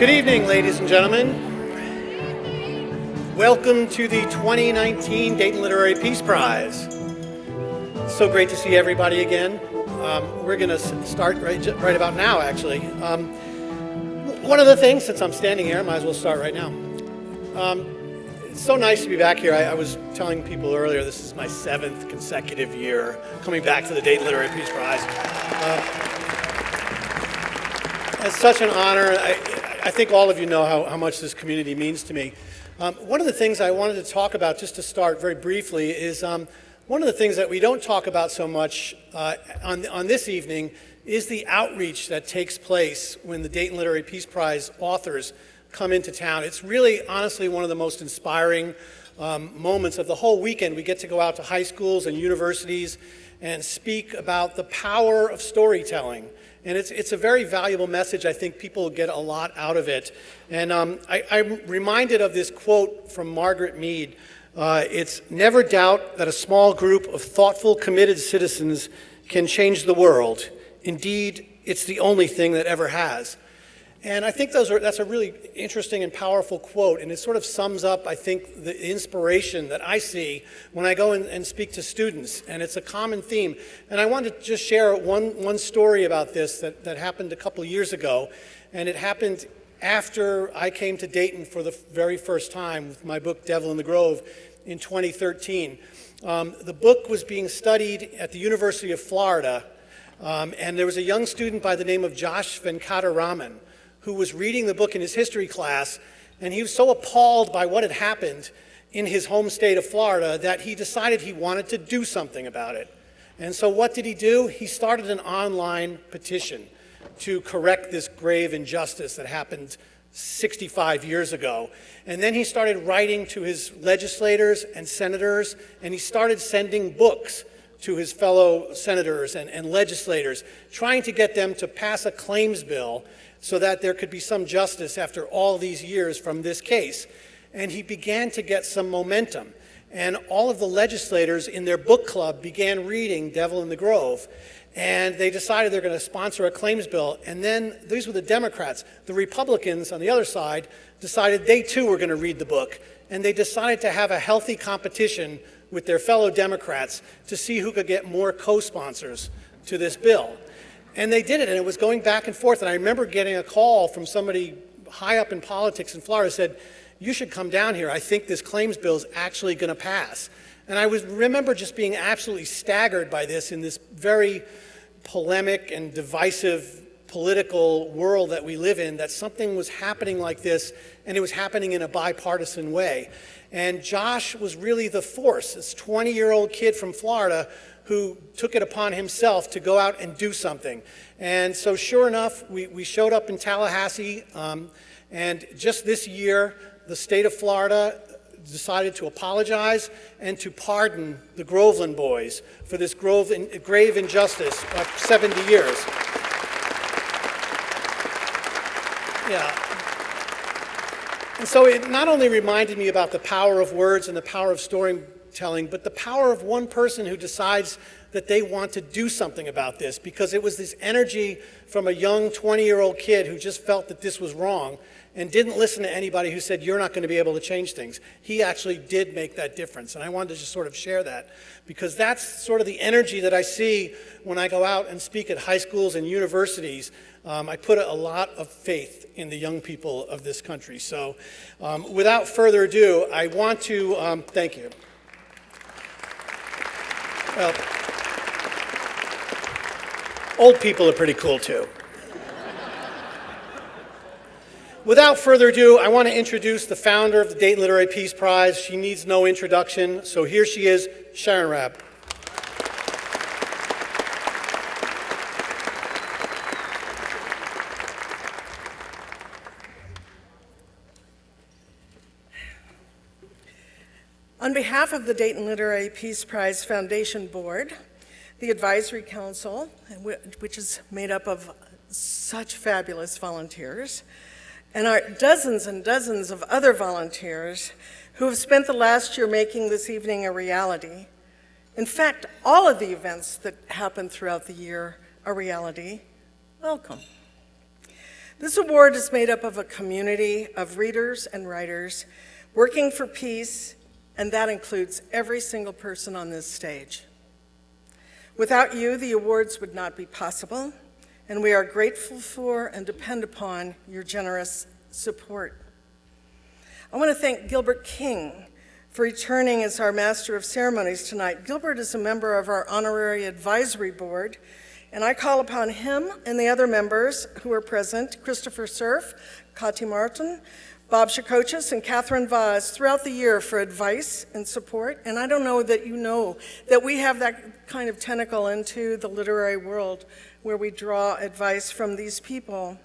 Good evening, ladies and gentlemen. Welcome to the 2019 Dayton Literary Peace Prize. So great to see everybody again. We're going to start right about now, actually. One of the things, since I'm standing here, I might as well start right now. It's so nice to be back here. I was telling people earlier, this is my 7th consecutive year coming back to the Dayton Literary Peace Prize. It's such an honor. I think all of you know how much this community means to me. One of the things I wanted to talk about, just to start very briefly, is one of the things that we don't talk about so much on this evening is the outreach that takes place when the Dayton Literary Peace Prize authors come into town. It's really, honestly, one of the most inspiring moments of the whole weekend. We get to go out to high schools and universities and speak about the power of storytelling. And it's a very valuable message. I think people get a lot out of it. And I'm reminded of this quote from Margaret Mead. It's never doubt that a small group of thoughtful, committed citizens can change the world. Indeed, it's the only thing that ever has. And I think that's a really interesting and powerful quote, and it sort of sums up, I think, the inspiration that I see when I go and speak to students, and it's a common theme. And I wanted to just share one story about this that happened a couple of years ago, and it happened after I came to Dayton for the very first time with my book, Devil in the Grove, in 2013. The book was being studied at the University of Florida, and there was a young student by the name of Josh Venkataraman, who was reading the book in his history class, and he was so appalled by what had happened in his home state of Florida that he decided he wanted to do something about it. And so what did he do? He started an online petition to correct this grave injustice that happened 65 years ago. And then he started writing to his legislators and senators, and he started sending books to his fellow senators and legislators, trying to get them to pass a claims bill so that there could be some justice after all these years from this case. And he began to get some momentum. And all of the legislators in their book club began reading Devil in the Grove. And they decided they're going to sponsor a claims bill. And then these were the Democrats. The Republicans on the other side decided they too were going to read the book. And they decided to have a healthy competition with their fellow Democrats to see who could get more co-sponsors to this bill. And they did it, and it was going back and forth. And I remember getting a call from somebody high up in politics in Florida said, "You should come down here. I think this claims bill is actually going to pass." And I remember just being absolutely staggered by this in this very polemic and divisive political world that we live in, that something was happening like this, and it was happening in a bipartisan way. And Josh was really the force, this 20-year-old kid from Florida who took it upon himself to go out and do something. And so sure enough, we showed up in Tallahassee, and just this year, the state of Florida decided to apologize and to pardon the Groveland boys for this grave injustice of 70 years. Yeah. And so it not only reminded me about the power of words and the power of storytelling, but the power of one person who decides that they want to do something about this, because it was this energy from a young 20-year-old kid who just felt that this was wrong and didn't listen to anybody who said, "You're not going to be able to change things." He actually did make that difference, and I wanted to just sort of share that, because that's sort of the energy that I see when I go out and speak at high schools and universities. I put a lot of faith in the young people of this country. So without further ado, I want to thank you. Well, old people are pretty cool too. Without further ado, I want to introduce the founder of the Dayton Literary Peace Prize. She needs no introduction, so here she is, Sharon Rab. On behalf of the Dayton Literary Peace Prize Foundation Board, the Advisory Council, which is made up of such fabulous volunteers, and our dozens and dozens of other volunteers who have spent the last year making this evening a reality. In fact, all of the events that happen throughout the year are reality. Welcome. This award is made up of a community of readers and writers working for peace, and that includes every single person on this stage. Without you, the awards would not be possible, and we are grateful for and depend upon your generous support. I want to thank Gilbert King for returning as our Master of Ceremonies tonight. Gilbert is a member of our Honorary Advisory Board, and I call upon him and the other members who are present, Christopher Cerf, Kati Martin, Bob Psicosis, and Catherine Vaz, throughout the year for advice and support. And I don't know that you know that we have that kind of tentacle into the literary world where we draw advice from these people.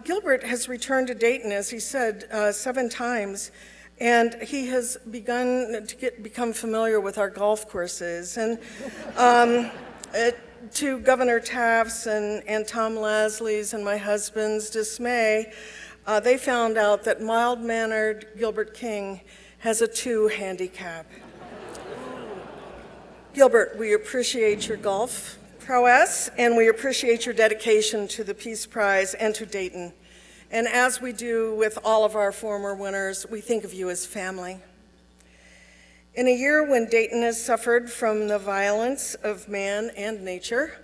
Gilbert has returned to Dayton, as he said, 7 times, and he has begun to become familiar with our golf courses. And to Governor Taft's and Tom Lasley's and my husband's dismay, they found out that mild-mannered Gilbert King has a 2 handicap. Gilbert, we appreciate your golf prowess, and we appreciate your dedication to the Peace Prize and to Dayton. And as we do with all of our former winners, we think of you as family. In a year when Dayton has suffered from the violence of man and nature,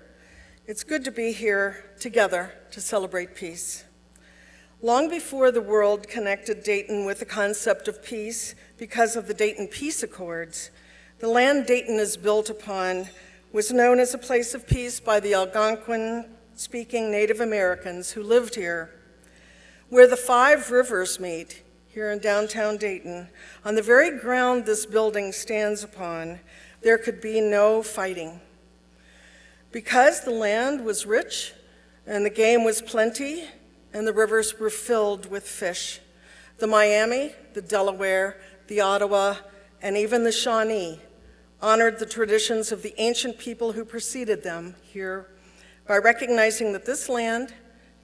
it's good to be here together to celebrate peace. Long before the world connected Dayton with the concept of peace because of the Dayton Peace Accords, the land Dayton is built upon was known as a place of peace by the Algonquin-speaking Native Americans who lived here. Where the 5 rivers meet, here in downtown Dayton, on the very ground this building stands upon, there could be no fighting. Because the land was rich and the game was plenty and the rivers were filled with fish, the Miami, the Delaware, the Ottawa, and even the Shawnee honored the traditions of the ancient people who preceded them here by recognizing that this land,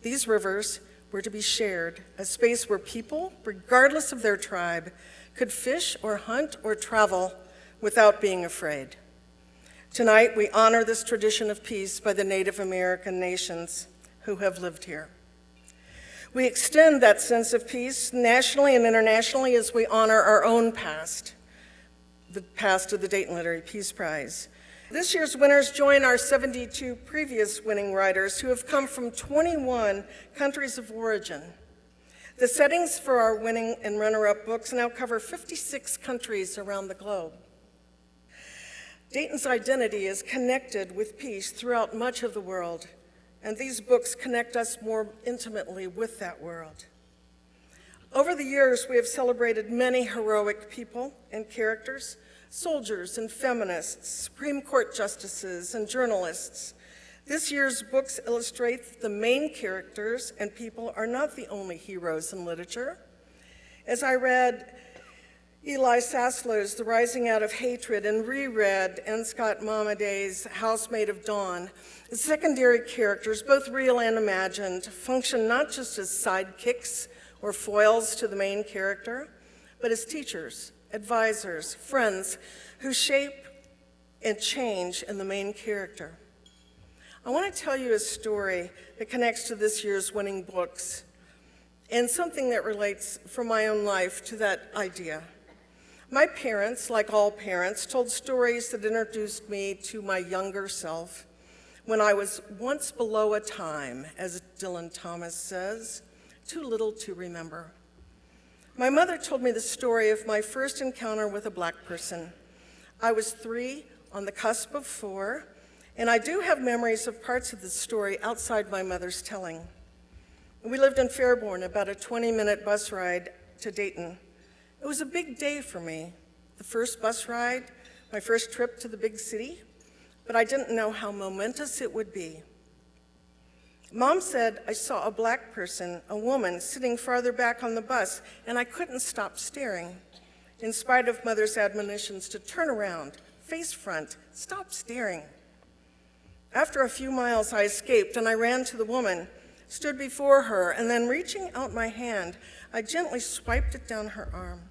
these rivers, were to be shared, a space where people, regardless of their tribe, could fish or hunt or travel without being afraid. Tonight, we honor this tradition of peace by the Native American nations who have lived here. We extend that sense of peace nationally and internationally as we honor our own past, the past of the Dayton Literary Peace Prize. This year's winners join our 72 previous winning writers who have come from 21 countries of origin. The settings for our winning and runner-up books now cover 56 countries around the globe. Dayton's identity is connected with peace throughout much of the world, and these books connect us more intimately with that world. Over the years, we have celebrated many heroic people and characters, soldiers and feminists, Supreme Court justices and journalists. This year's books illustrate that the main characters and people are not the only heroes in literature. As I read Eli Saslow's The Rising Out of Hatred and reread N. Scott Momaday's Housemaid of Dawn, the secondary characters, both real and imagined, function not just as sidekicks or foils to the main character, but as teachers, advisors, friends who shape and change in the main character. I want to tell you a story that connects to this year's winning books and something that relates from my own life to that idea. My parents, like all parents, told stories that introduced me to my younger self when I was once below a time, as Dylan Thomas says, too little to remember. My mother told me the story of my first encounter with a Black person. I was 3, on the cusp of 4, and I do have memories of parts of the story outside my mother's telling. We lived in Fairborn, about a 20-minute bus ride to Dayton. It was a big day for me, the first bus ride, my first trip to the big city, but I didn't know how momentous it would be. Mom said I saw a Black person, a woman, sitting farther back on the bus, and I couldn't stop staring, in spite of Mother's admonitions to turn around, face front, stop staring. After a few miles, I escaped, and I ran to the woman, stood before her, and then reaching out my hand, I gently swiped it down her arm.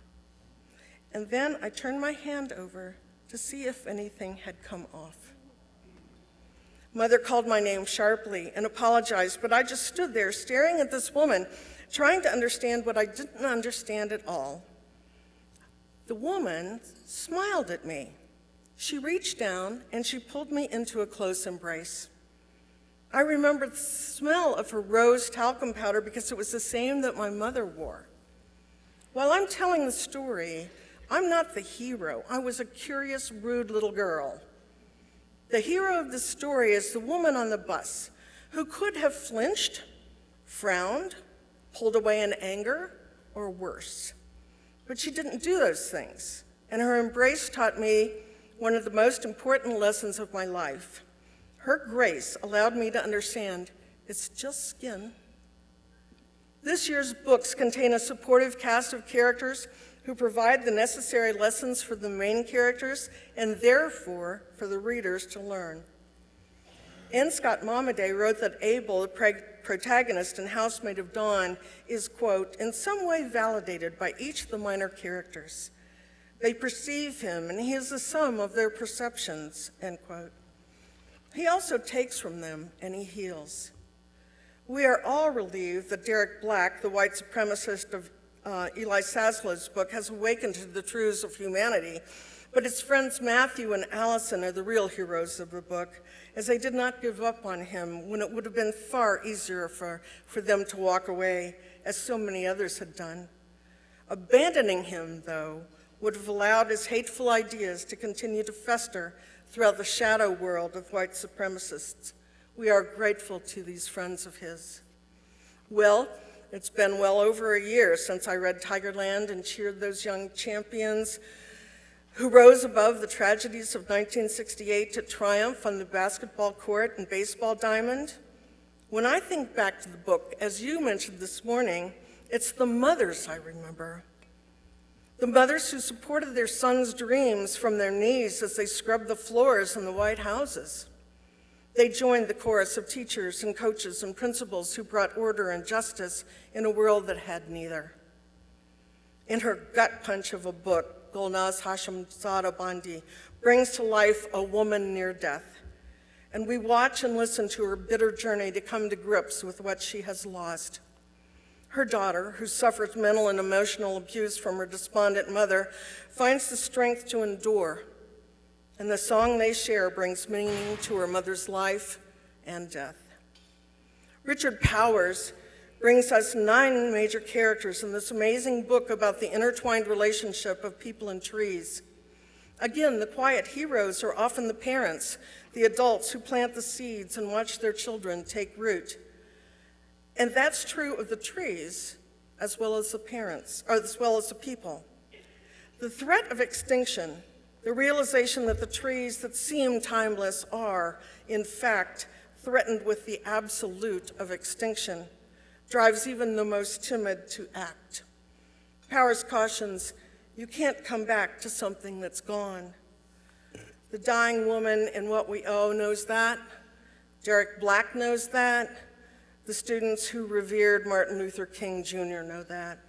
And then I turned my hand over to see if anything had come off. Mother called my name sharply and apologized, but I just stood there staring at this woman, trying to understand what I didn't understand at all. The woman smiled at me. She reached down and she pulled me into a close embrace. I remember the smell of her rose talcum powder because it was the same that my mother wore. While I'm telling the story, I'm not the hero. I was a curious, rude little girl. The hero of the story is the woman on the bus who could have flinched, frowned, pulled away in anger, or worse. But she didn't do those things, and her embrace taught me one of the most important lessons of my life. Her grace allowed me to understand it's just skin. This year's books contain a supportive cast of characters who provide the necessary lessons for the main characters and therefore for the readers to learn. N. Scott Momaday wrote that Abel, the protagonist in Housemaid of Dawn, is, quote, in some way validated by each of the minor characters. They perceive him and he is the sum of their perceptions, end quote. He also takes from them and he heals. We are all relieved that Derek Black, the white supremacist of Eli Saslow's book, has awakened to the truths of humanity, but its friends Matthew and Allison are the real heroes of the book, as they did not give up on him when it would have been far easier for them to walk away, as so many others had done. Abandoning him, though, would have allowed his hateful ideas to continue to fester throughout the shadow world of white supremacists. We are grateful to these friends of his. Well, it's been well over a year since I read Tigerland and cheered those young champions who rose above the tragedies of 1968 to triumph on the basketball court and baseball diamond. When I think back to the book, as you mentioned this morning, it's the mothers I remember. The mothers who supported their sons' dreams from their knees as they scrubbed the floors in the White Houses. They joined the chorus of teachers and coaches and principals who brought order and justice in a world that had neither. In her gut punch of a book, Golnaz Hashemzadeh Bonde brings to life a woman near death, and we watch and listen to her bitter journey to come to grips with what she has lost. Her daughter, who suffers mental and emotional abuse from her despondent mother, finds the strength to endure, and the song they share brings meaning to her mother's life and death. Richard Powers brings us 9 major characters in this amazing book about the intertwined relationship of people and trees. Again, the quiet heroes are often the parents, the adults who plant the seeds and watch their children take root. And that's true of the trees as well as the parents, or as well as the people. The threat of extinction, the realization that the trees that seem timeless are, in fact, threatened with the absolute of extinction, drives even the most timid to act. Powers cautions, you can't come back to something that's gone. The dying woman in What We Owe knows that. Derek Black knows that. The students who revered Martin Luther King Jr. know that.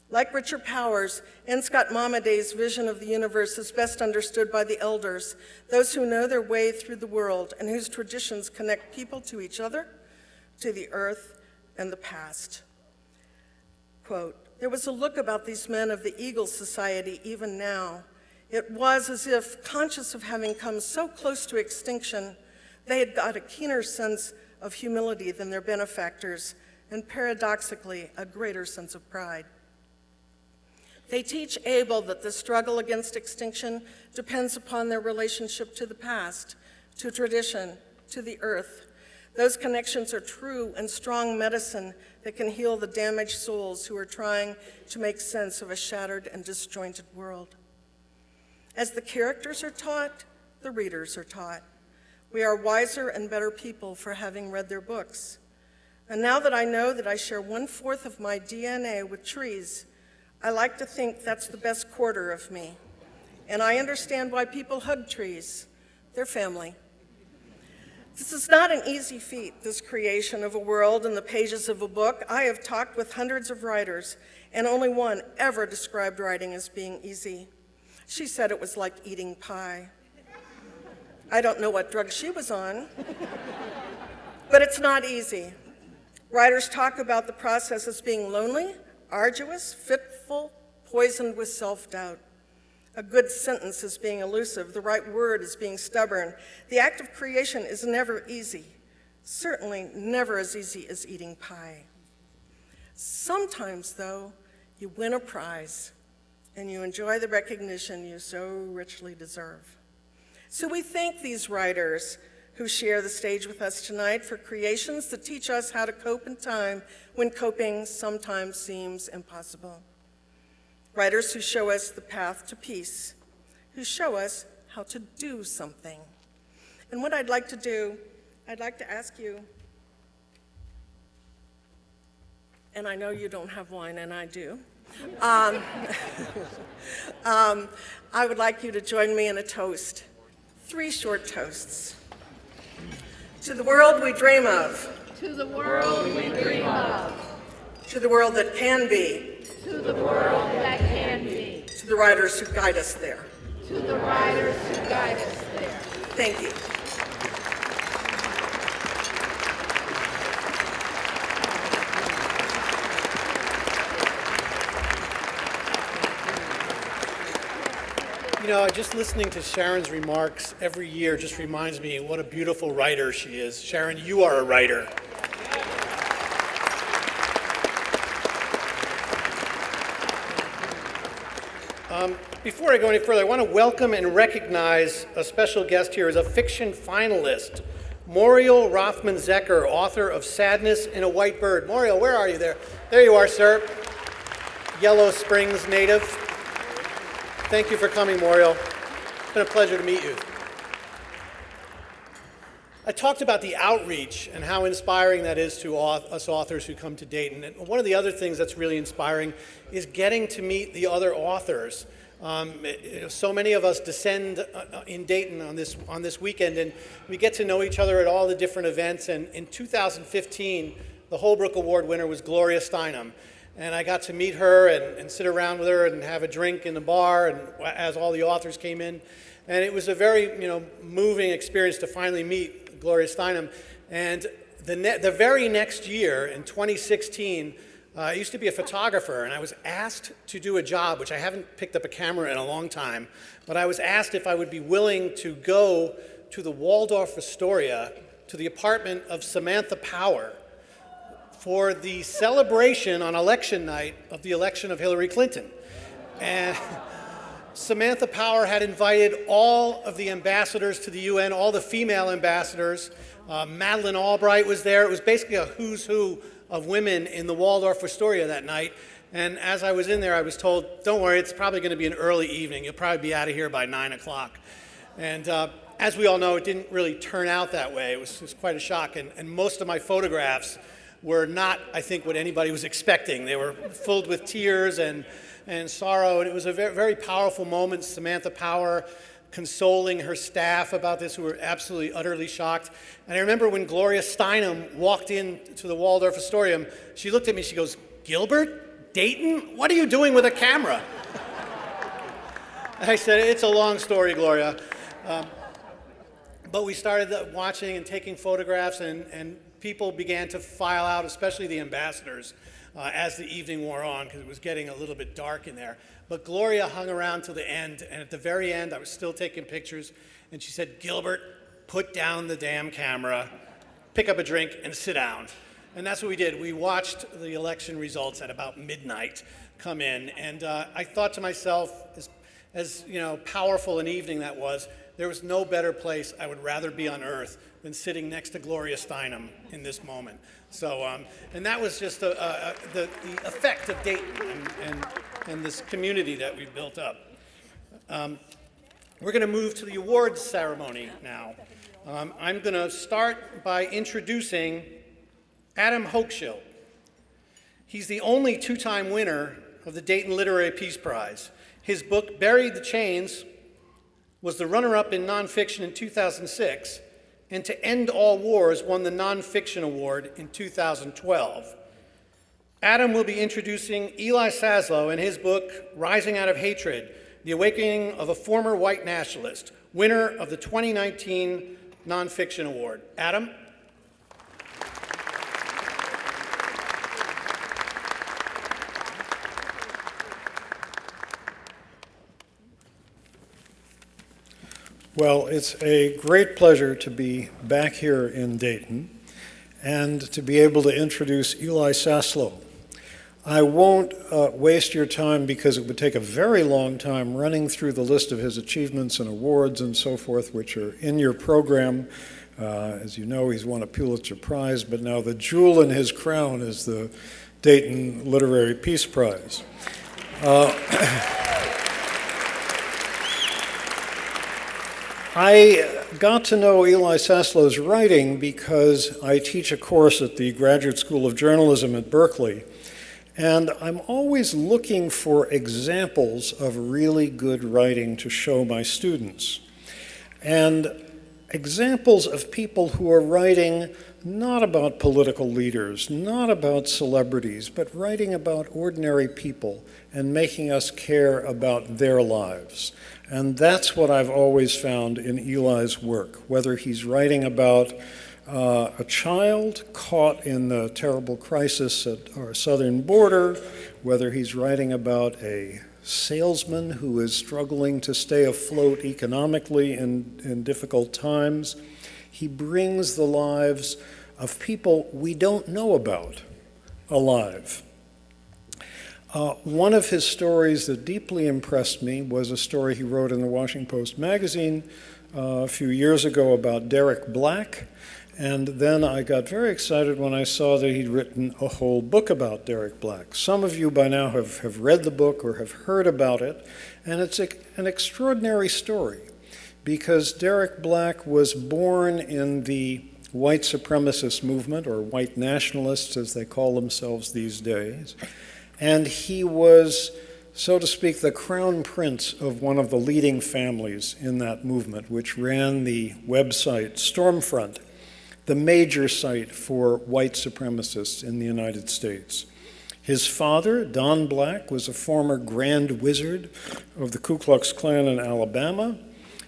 Like Richard Powers, N. Scott Momaday's vision of the universe is best understood by the elders, those who know their way through the world and whose traditions connect people to each other, to the earth, and the past. Quote, there was a look about these men of the Eagle Society even now. It was as if, conscious of having come so close to extinction, they had got a keener sense of humility than their benefactors, and paradoxically, a greater sense of pride. They teach Abel that the struggle against extinction depends upon their relationship to the past, to tradition, to the earth. Those connections are true and strong medicine that can heal the damaged souls who are trying to make sense of a shattered and disjointed world. As the characters are taught, the readers are taught. We are wiser and better people for having read their books. And now that I know that I share 1/4 of my DNA with trees, I like to think that's the best quarter of me. And I understand why people hug trees. They're family. This is not an easy feat, this creation of a world in the pages of a book. I have talked with hundreds of writers, and only one ever described writing as being easy. She said it was like eating pie. I don't know what drug she was on, but it's not easy. Writers talk about the process as being lonely, arduous, fitful, poisoned with self-doubt. A good sentence is being elusive, the right word is being stubborn. The act of creation is never easy, certainly never as easy as eating pie. Sometimes, though, you win a prize and you enjoy the recognition you so richly deserve. So we thank these writers who share the stage with us tonight for creations that teach us how to cope in time when coping sometimes seems impossible. Writers who show us the path to peace, who show us how to do something. And what I'd like to do, I'd like to ask you, and I know you don't have wine, and I do. I would like you to join me in a toast. 3 short toasts. To the world we dream of. To the world we dream of. To the world that can be. To the world that can be. To the writers who guide us there. To the writers who guide us there. Thank you. You know, just listening to Sharon's remarks every year just reminds me what a beautiful writer she is. Sharon, you are a writer. Before I go any further, I want to welcome and recognize a special guest here as a fiction finalist, Moriel Rothman-Zecker, author of Sadness in a White Bird. Moriel, where are you there? There you are, sir. Yellow Springs native. Thank you for coming, Moriel. It's been a pleasure to meet you. I talked about the outreach and how inspiring that is to us authors who come to Dayton. And one of the other things that's really inspiring is getting to meet the other authors. So many of us descend in Dayton on this weekend, and we get to know each other at all the different events. And in 2015, the Holbrook Award winner was Gloria Steinem. And I got to meet her and sit around with her and have a drink in the bar and as all the authors came in. And it was a very moving experience to finally meet Gloria Steinem. And the very next year, in 2016, I used to be a photographer, and I was asked to do a job, which I haven't picked up a camera in a long time, but I was asked if I would be willing to go to the Waldorf Astoria, to the apartment of Samantha Power, for the celebration on election night of the election of Hillary Clinton. And Samantha Power had invited all of the ambassadors to the UN, all the female ambassadors. Madeleine Albright was there. It was basically a who's who of women in the Waldorf Astoria that night. And as I was in there, I was told, don't worry, it's probably going to be an early evening. You'll probably be out of here by 9 o'clock. And as we all know, it didn't really turn out that way. It was quite a shock. And most of my photographs were not, I think, what anybody was expecting. They were filled with tears and sorrow. And it was a very, very powerful moment. Samantha Power consoling her staff about this, who were absolutely, utterly shocked. And I remember when Gloria Steinem walked into the Waldorf Astoria, she looked at me, she goes, "Gilbert? Dayton? What are you doing with a camera?" And I said, "It's a long story, Gloria." But we started watching and taking photographs, and people began to file out, especially the ambassadors, as the evening wore on, because it was getting a little bit dark in there. But Gloria hung around till the end, and at the very end, I was still taking pictures, and she said, "Gilbert, put down the damn camera, pick up a drink, and sit down." And that's what we did. We watched the election results at about midnight come in, and I thought to myself, as powerful an evening that was, there was no better place I would rather be on earth than sitting next to Gloria Steinem in this moment. So, and that was just the effect of Dayton and this community that we've built up. We're going to move to the awards ceremony now. I'm going to start by introducing Adam Hoch. He's the only 2-time winner of the Dayton Literary Peace Prize. His book, Buried the Chains, was the runner-up in nonfiction in 2006, and To End All Wars won the Nonfiction Award in 2012. Adam will be introducing Eli Saslow and his book, Rising Out of Hatred, The Awakening of a Former White Nationalist, winner of the 2019 Nonfiction Award. Adam? Well, it's a great pleasure to be back here in Dayton and to be able to introduce Eli Saslow. I won't waste your time because it would take a very long time running through the list of his achievements and awards and so forth, which are in your program. As you know, he's won a Pulitzer Prize, but now the jewel in his crown is the Dayton Literary Peace Prize. I got to know Eli Saslow's writing because I teach a course at the Graduate School of Journalism at Berkeley, and I'm always looking for examples of really good writing to show my students. And examples of people who are writing not about political leaders, not about celebrities, but writing about ordinary people and making us care about their lives. And that's what I've always found in Eli's work, whether he's writing about a child caught in the terrible crisis at our southern border, whether he's writing about a salesman who is struggling to stay afloat economically in difficult times. He brings the lives of people we don't know about alive. One of his stories that deeply impressed me was a story he wrote in the Washington Post magazine a few years ago about Derek Black, and then I got very excited when I saw that he'd written a whole book about Derek Black. Some of you by now have read the book or have heard about it, and it's an extraordinary story because Derek Black was born in the white supremacist movement, or white nationalists as they call themselves these days. And he was, so to speak, the crown prince of one of the leading families in that movement, which ran the website Stormfront, the major site for white supremacists in the United States. His father, Don Black, was a former Grand Wizard of the Ku Klux Klan in Alabama.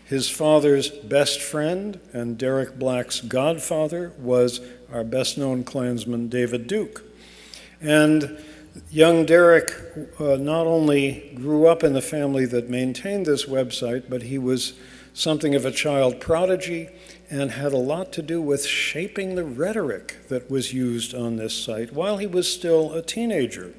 His father's best friend and Derek Black's godfather was our best-known Klansman, David Duke. And young Derek not only grew up in the family that maintained this website, but he was something of a child prodigy and had a lot to do with shaping the rhetoric that was used on this site while he was still a teenager.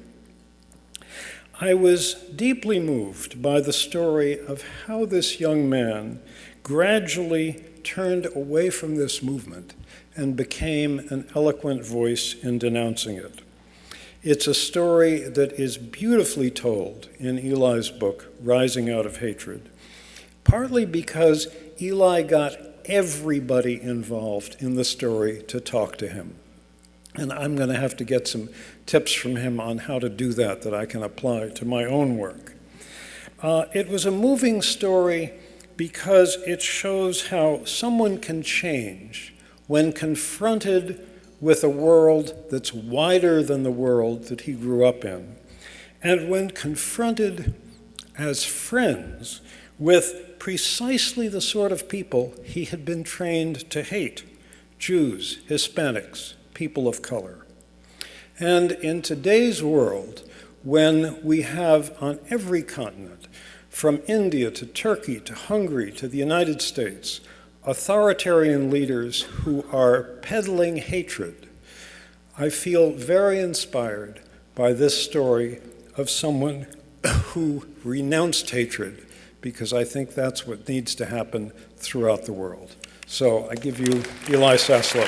I was deeply moved by the story of how this young man gradually turned away from this movement and became an eloquent voice in denouncing it. It's a story that is beautifully told in Eli's book, Rising Out of Hatred, partly because Eli got everybody involved in the story to talk to him. And I'm going to have to get some tips from him on how to do that I can apply to my own work. It was a moving story because it shows how someone can change when confronted with a world that's wider than the world that he grew up in, and when confronted as friends with precisely the sort of people he had been trained to hate: Jews, Hispanics, people of color. And in today's world, when we have on every continent, from India to Turkey to Hungary to the United States, authoritarian leaders who are peddling hatred, I feel very inspired by this story of someone who renounced hatred, because I think that's what needs to happen throughout the world. So I give you Eli Saslow.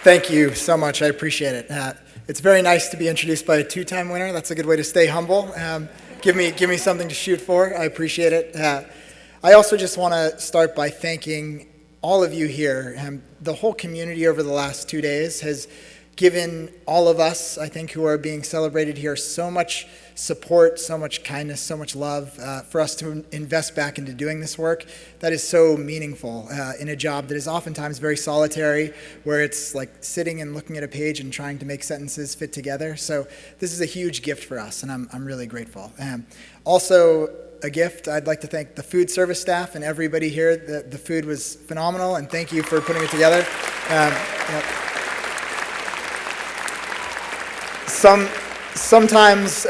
Thank you so much. I appreciate it. It's very nice to be introduced by a two-time winner. That's a good way to stay humble. Give me something to shoot for. I appreciate it. I also just want to start by thanking all of you here, the whole community over the last 2 days has given all of us, I think, who are being celebrated here so much support, so much kindness, so much love for us to invest back into doing this work that is so meaningful in a job that is oftentimes very solitary, where it's like sitting and looking at a page and trying to make sentences fit together. So this is a huge gift for us, and I'm really grateful. Also, a gift, I'd like to thank the food service staff and everybody here. The food was phenomenal, and thank you for putting it together. Sometimes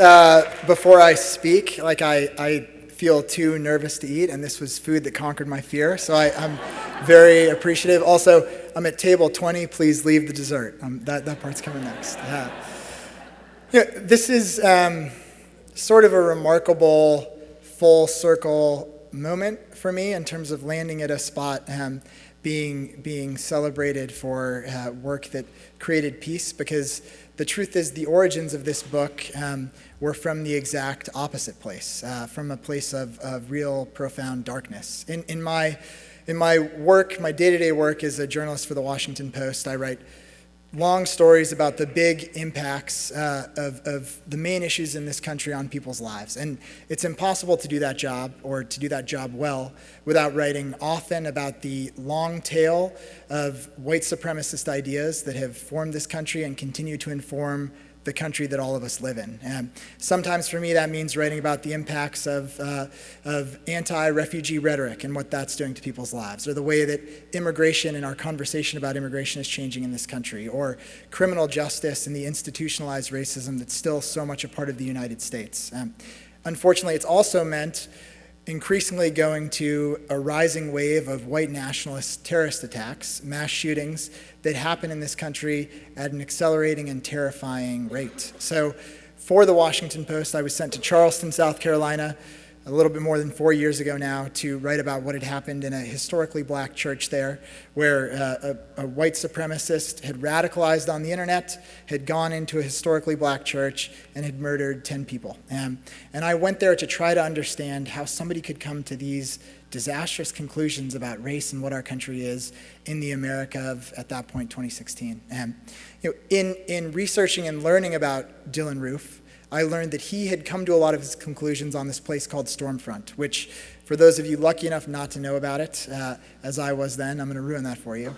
before I speak, like I feel too nervous to eat, and this was food that conquered my fear, so I'm very appreciative. Also, I'm at table 20, please leave the dessert. That part's coming next. This is sort of a remarkable full circle moment for me in terms of landing at a spot being celebrated for work that created peace, because the truth is the origins of this book were from the exact opposite place, from a place of real profound darkness. In my work, my day-to-day work as a journalist for the Washington Post, I write long stories about the big impacts of the main issues in this country on people's lives. And it's impossible to do that job, or to do that job well, without writing often about the long tail of white supremacist ideas that have formed this country and continue to inform the country that all of us live in. Sometimes for me that means writing about the impacts of anti-refugee rhetoric and what that's doing to people's lives, or the way that immigration and our conversation about immigration is changing in this country, or criminal justice and the institutionalized racism that's still so much a part of the United States. Unfortunately, it's also meant increasingly going to a rising wave of white nationalist terrorist attacks, mass shootings that happen in this country at an accelerating and terrifying rate. So for the Washington Post, I was sent to Charleston, South Carolina, a little bit more than 4 years ago now, to write about what had happened in a historically black church there, where a white supremacist had radicalized on the internet, had gone into a historically black church, and had murdered 10 people. And I went there to try to understand how somebody could come to these disastrous conclusions about race and what our country is in the America of, at that point, 2016. In researching and learning about Dylann Roof, I learned that he had come to a lot of his conclusions on this place called Stormfront, which, for those of you lucky enough not to know about it, as I was then, I'm going to ruin that for you.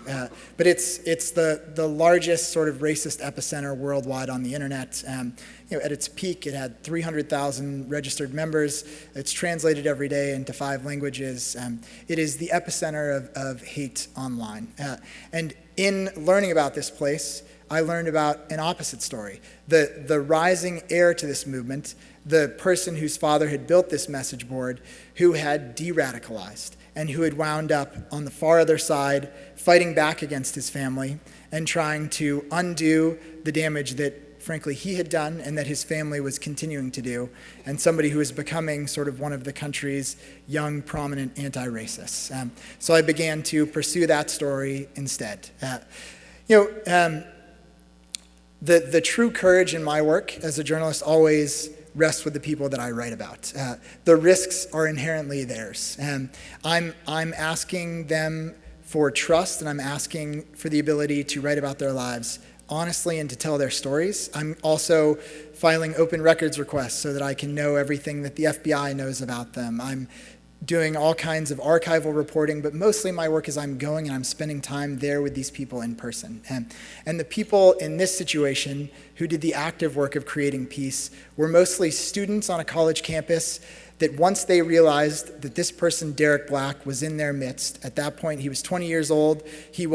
But it's the largest sort of racist epicenter worldwide on the internet. At its peak, it had 300,000 registered members. It's translated every day into 5 languages. It is the epicenter of hate online. And in learning about this place, I learned about an opposite story. The rising heir to this movement, the person whose father had built this message board, who had de-radicalized and who had wound up on the far other side, fighting back against his family and trying to undo the damage that, frankly, he had done and that his family was continuing to do, and somebody who was becoming sort of one of the country's young, prominent anti-racists. So I began to pursue that story instead. The true courage in my work as a journalist always rests with the people that I write about. The risks are inherently theirs. I'm asking them for trust, and I'm asking for the ability to write about their lives honestly and to tell their stories. I'm also filing open records requests so that I can know everything that the FBI knows about them. I'm doing all kinds of archival reporting, but mostly my work is I'm going and I'm spending time there with these people in person. And the people in this situation who did the active work of creating peace were mostly students on a college campus that once they realized that this person, Derek Black, was in their midst. At that point, he was 20 years old. He'd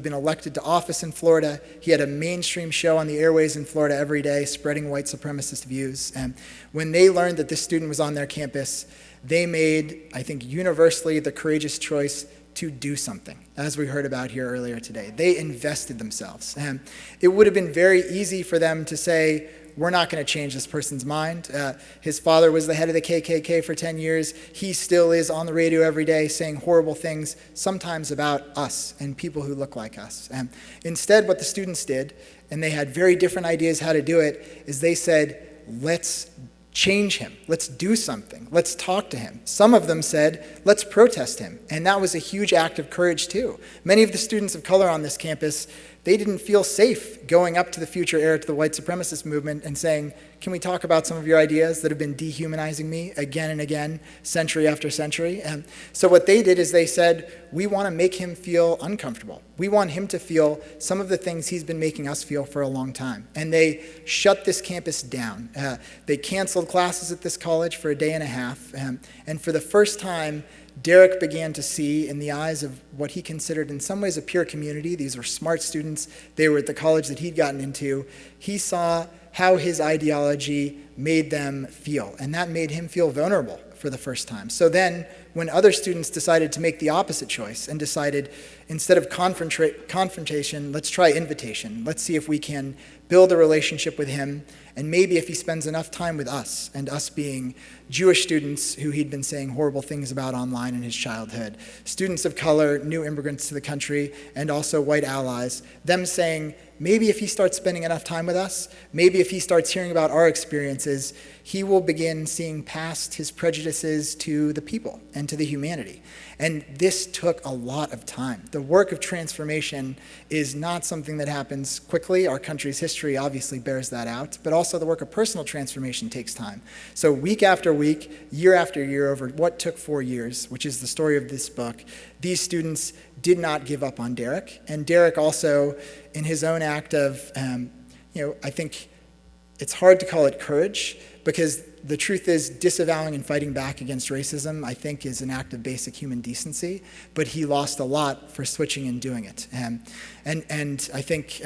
been elected to office in Florida. He had a mainstream show on the airways in Florida every day, spreading white supremacist views. And when they learned that this student was on their campus, they made, I think, universally the courageous choice to do something, as we heard about here earlier today. They invested themselves. And it would have been very easy for them to say, we're not going to change this person's mind. His father was the head of the KKK for 10 years. He still is on the radio every day saying horrible things, sometimes about us and people who look like us. Instead, what the students did, and they had very different ideas how to do it, is they said, let's change him. Let's do something. Let's talk to him. Some of them said, let's protest him. And that was a huge act of courage too. Many of the students of color on this campus, they didn't feel safe going up to the future heir to the white supremacist movement and saying, can we talk about some of your ideas that have been dehumanizing me again and again, century after century? And so what they did is they said, we want to make him feel uncomfortable. We want him to feel some of the things he's been making us feel for a long time. And they shut this campus down. They canceled classes at this college for a day and a half. And for the first time, Derek began to see in the eyes of what he considered in some ways a peer community. These were smart students. They were at the college that he'd gotten into. He saw how his ideology made them feel, and that made him feel vulnerable for the first time. So then, when other students decided to make the opposite choice and decided, instead of confrontation, let's try invitation. Let's see if we can build a relationship with him, and maybe if he spends enough time with us, and us being Jewish students who he'd been saying horrible things about online in his childhood, students of color, new immigrants to the country, and also white allies, them saying, maybe if he starts spending enough time with us, maybe if he starts hearing about our experiences, he will begin seeing past his prejudices to the people and to the humanity. And this took a lot of time. The work of transformation is not something that happens quickly. Our country's history obviously bears that out, but also the work of personal transformation takes time. So week after week, year after year, over what took 4 years, which is the story of this book, these students did not give up on Derek. And Derek also, in his own act of, I think it's hard to call it courage, because the truth is disavowing and fighting back against racism, I think, is an act of basic human decency, but he lost a lot for switching and doing it. And I think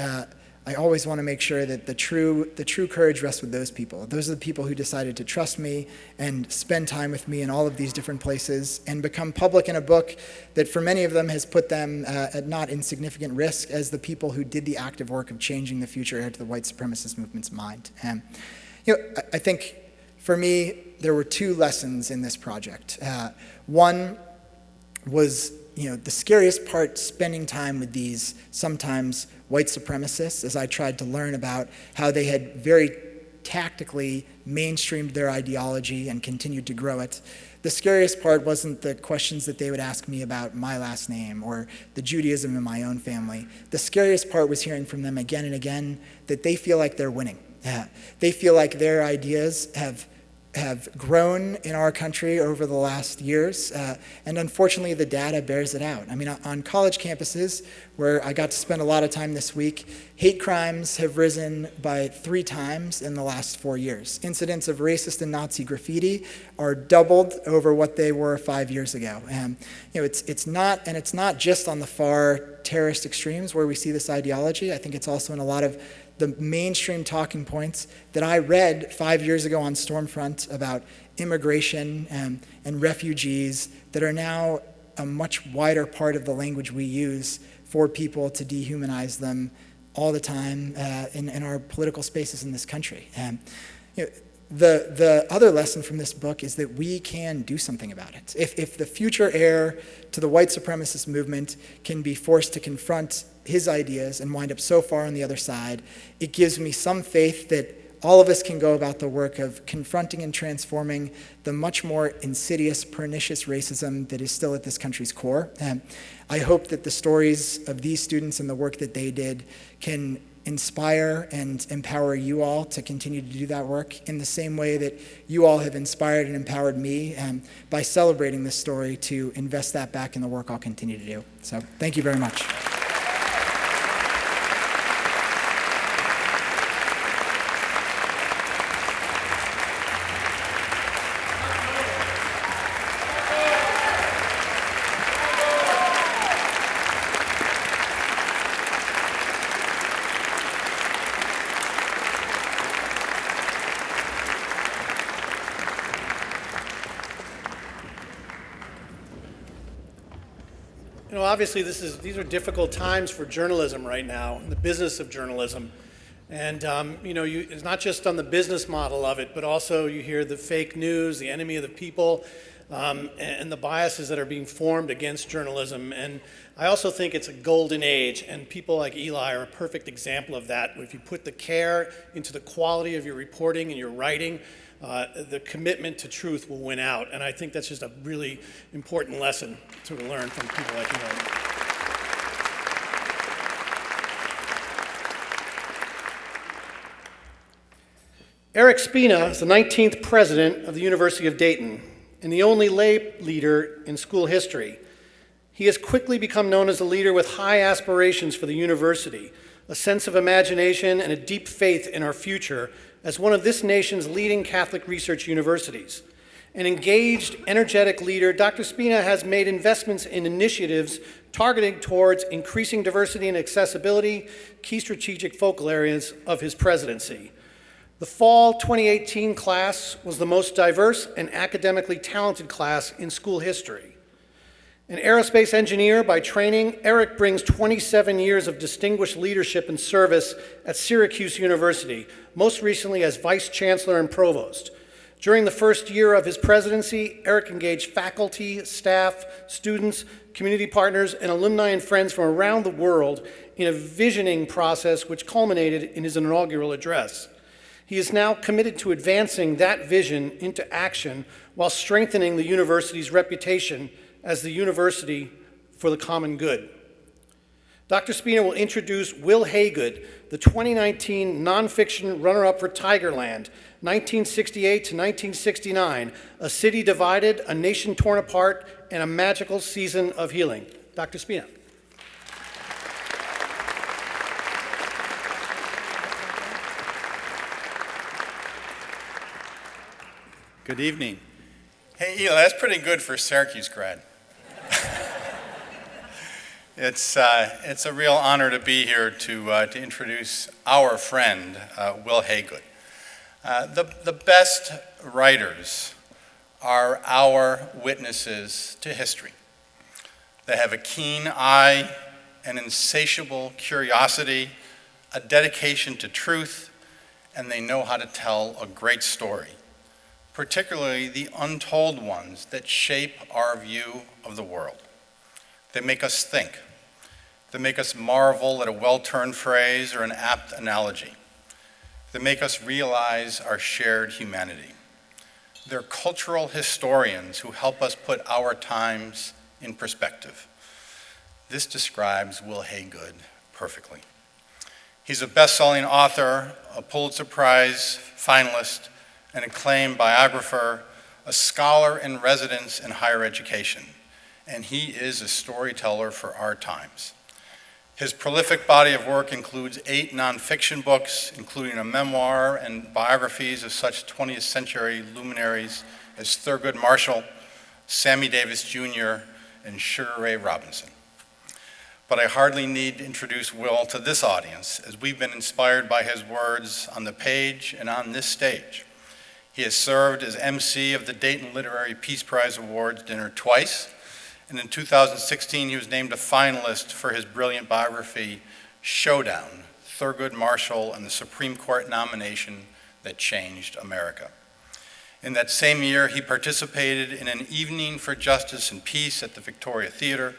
I always want to make sure that the true courage rests with those people. Those are the people who decided to trust me and spend time with me in all of these different places and become public in a book that for many of them has put them at not insignificant risk as the people who did the active work of changing the future heir to the white supremacist movement's mind. I think for me, there were 2 lessons in this project. One was, the scariest part, spending time with these sometimes white supremacists, as I tried to learn about how they had very tactically mainstreamed their ideology and continued to grow it. The scariest part wasn't the questions that they would ask me about my last name or the Judaism in my own family. The scariest part was hearing from them again and again that they feel like they're winning. They feel like their ideas have grown in our country over the last years, and unfortunately the data bears it out. I mean, on college campuses, where I got to spend a lot of time this week, hate crimes have risen by 3 times in the last 4 years. Incidents of racist and Nazi graffiti are doubled over what they were 5 years ago. It's not just on the far terrorist extremes where we see this ideology. I think it's also in a lot of the mainstream talking points that I read 5 years ago on Stormfront about immigration and refugees that are now a much wider part of the language we use for people to dehumanize them all the time in our political spaces in this country. The other lesson from this book is that we can do something about it. If the future heir to the white supremacist movement can be forced to confront his ideas and wind up so far on the other side, it gives me some faith that all of us can go about the work of confronting and transforming the much more insidious, pernicious racism that is still at this country's core. I hope that the stories of these students and the work that they did can inspire and empower you all to continue to do that work in the same way that you all have inspired and empowered me by celebrating this story to invest that back in the work I'll continue to do. So thank you very much. Obviously, these are difficult times for journalism right now, the business of journalism. And, it's not just on the business model of it, but also you hear the fake news, the enemy of the people. and the biases that are being formed against journalism. And I also think it's a golden age, and people like Eli are a perfect example of that. If you put the care into the quality of your reporting and your writing, the commitment to truth will win out. And I think that's just a really important lesson to learn from people like Eli. Eric Spina is the 19th president of the University of Dayton and the only lay leader in school history. He has quickly become known as a leader with high aspirations for the university, a sense of imagination, and a deep faith in our future as one of this nation's leading Catholic research universities. An engaged, energetic leader, Dr. Spina has made investments in initiatives targeting towards increasing diversity and accessibility, key strategic focal areas of his presidency. The fall 2018 class was the most diverse and academically talented class in school history. An aerospace engineer by training, Eric brings 27 years of distinguished leadership and service at Syracuse University, most recently as vice chancellor and provost. During the first year of his presidency, Eric engaged faculty, staff, students, community partners, and alumni and friends from around the world in a visioning process which culminated in his inaugural address. He is now committed to advancing that vision into action while strengthening the university's reputation as the university for the common good. Dr. Spina will introduce Wil Haygood, the 2019 nonfiction runner-up for Tigerland, 1968 to 1969, A City Divided, A Nation Torn Apart, and a Magical Season of Healing. Dr. Spina. Good evening. Hey, Eli, that's pretty good for a Syracuse grad. It's a real honor to be here to introduce our friend, Wil Haygood. The best writers are our witnesses to history. They have a keen eye, an insatiable curiosity, a dedication to truth, and they know how to tell a great story, particularly the untold ones that shape our view of the world. They make us think. They make us marvel at a well-turned phrase or an apt analogy. They make us realize our shared humanity. They're cultural historians who help us put our times in perspective. This describes Wil Haygood perfectly. He's a best-selling author, a Pulitzer Prize finalist, an acclaimed biographer, a scholar in residence in higher education, and he is a storyteller for our times. His prolific body of work includes 8 nonfiction books, including a memoir and biographies of such 20th century luminaries as Thurgood Marshall, Sammy Davis Jr., and Sugar Ray Robinson. But I hardly need to introduce Wil to this audience, as we've been inspired by his words on the page and on this stage. He has served as MC of the Dayton Literary Peace Prize Awards dinner twice, and in 2016 he was named a finalist for his brilliant biography, Showdown, Thurgood Marshall and the Supreme Court nomination that changed America. In that same year, he participated in an evening for justice and peace at the Victoria Theater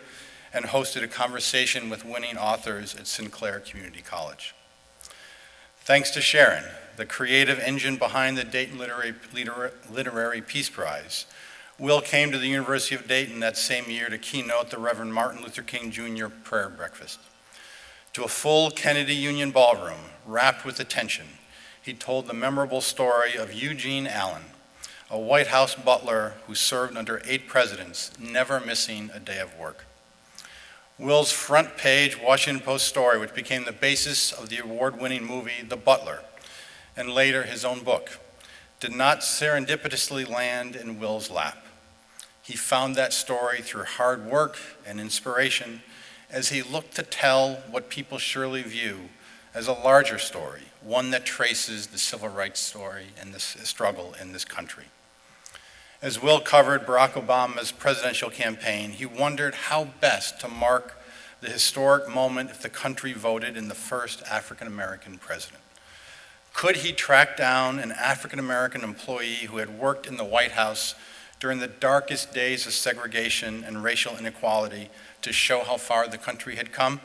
and hosted a conversation with winning authors at Sinclair Community College. Thanks to Sharon, the creative engine behind the Dayton Literary Peace Prize, Wil came to the University of Dayton that same year to keynote the Reverend Martin Luther King Jr. prayer breakfast. To a full Kennedy Union ballroom, wrapped with attention, he told the memorable story of Eugene Allen, a White House butler who served under 8 presidents, never missing a day of work. Wil's front page Washington Post story, which became the basis of the award-winning movie The Butler, and later his own book, did not serendipitously land in Wil's lap. He found that story through hard work and inspiration as he looked to tell what people surely view as a larger story, one that traces the civil rights story and the struggle in this country. As Wil covered Barack Obama's presidential campaign, he wondered how best to mark the historic moment if the country voted in the first African-American president. Could he track down an African-American employee who had worked in the White House during the darkest days of segregation and racial inequality to show how far the country had come.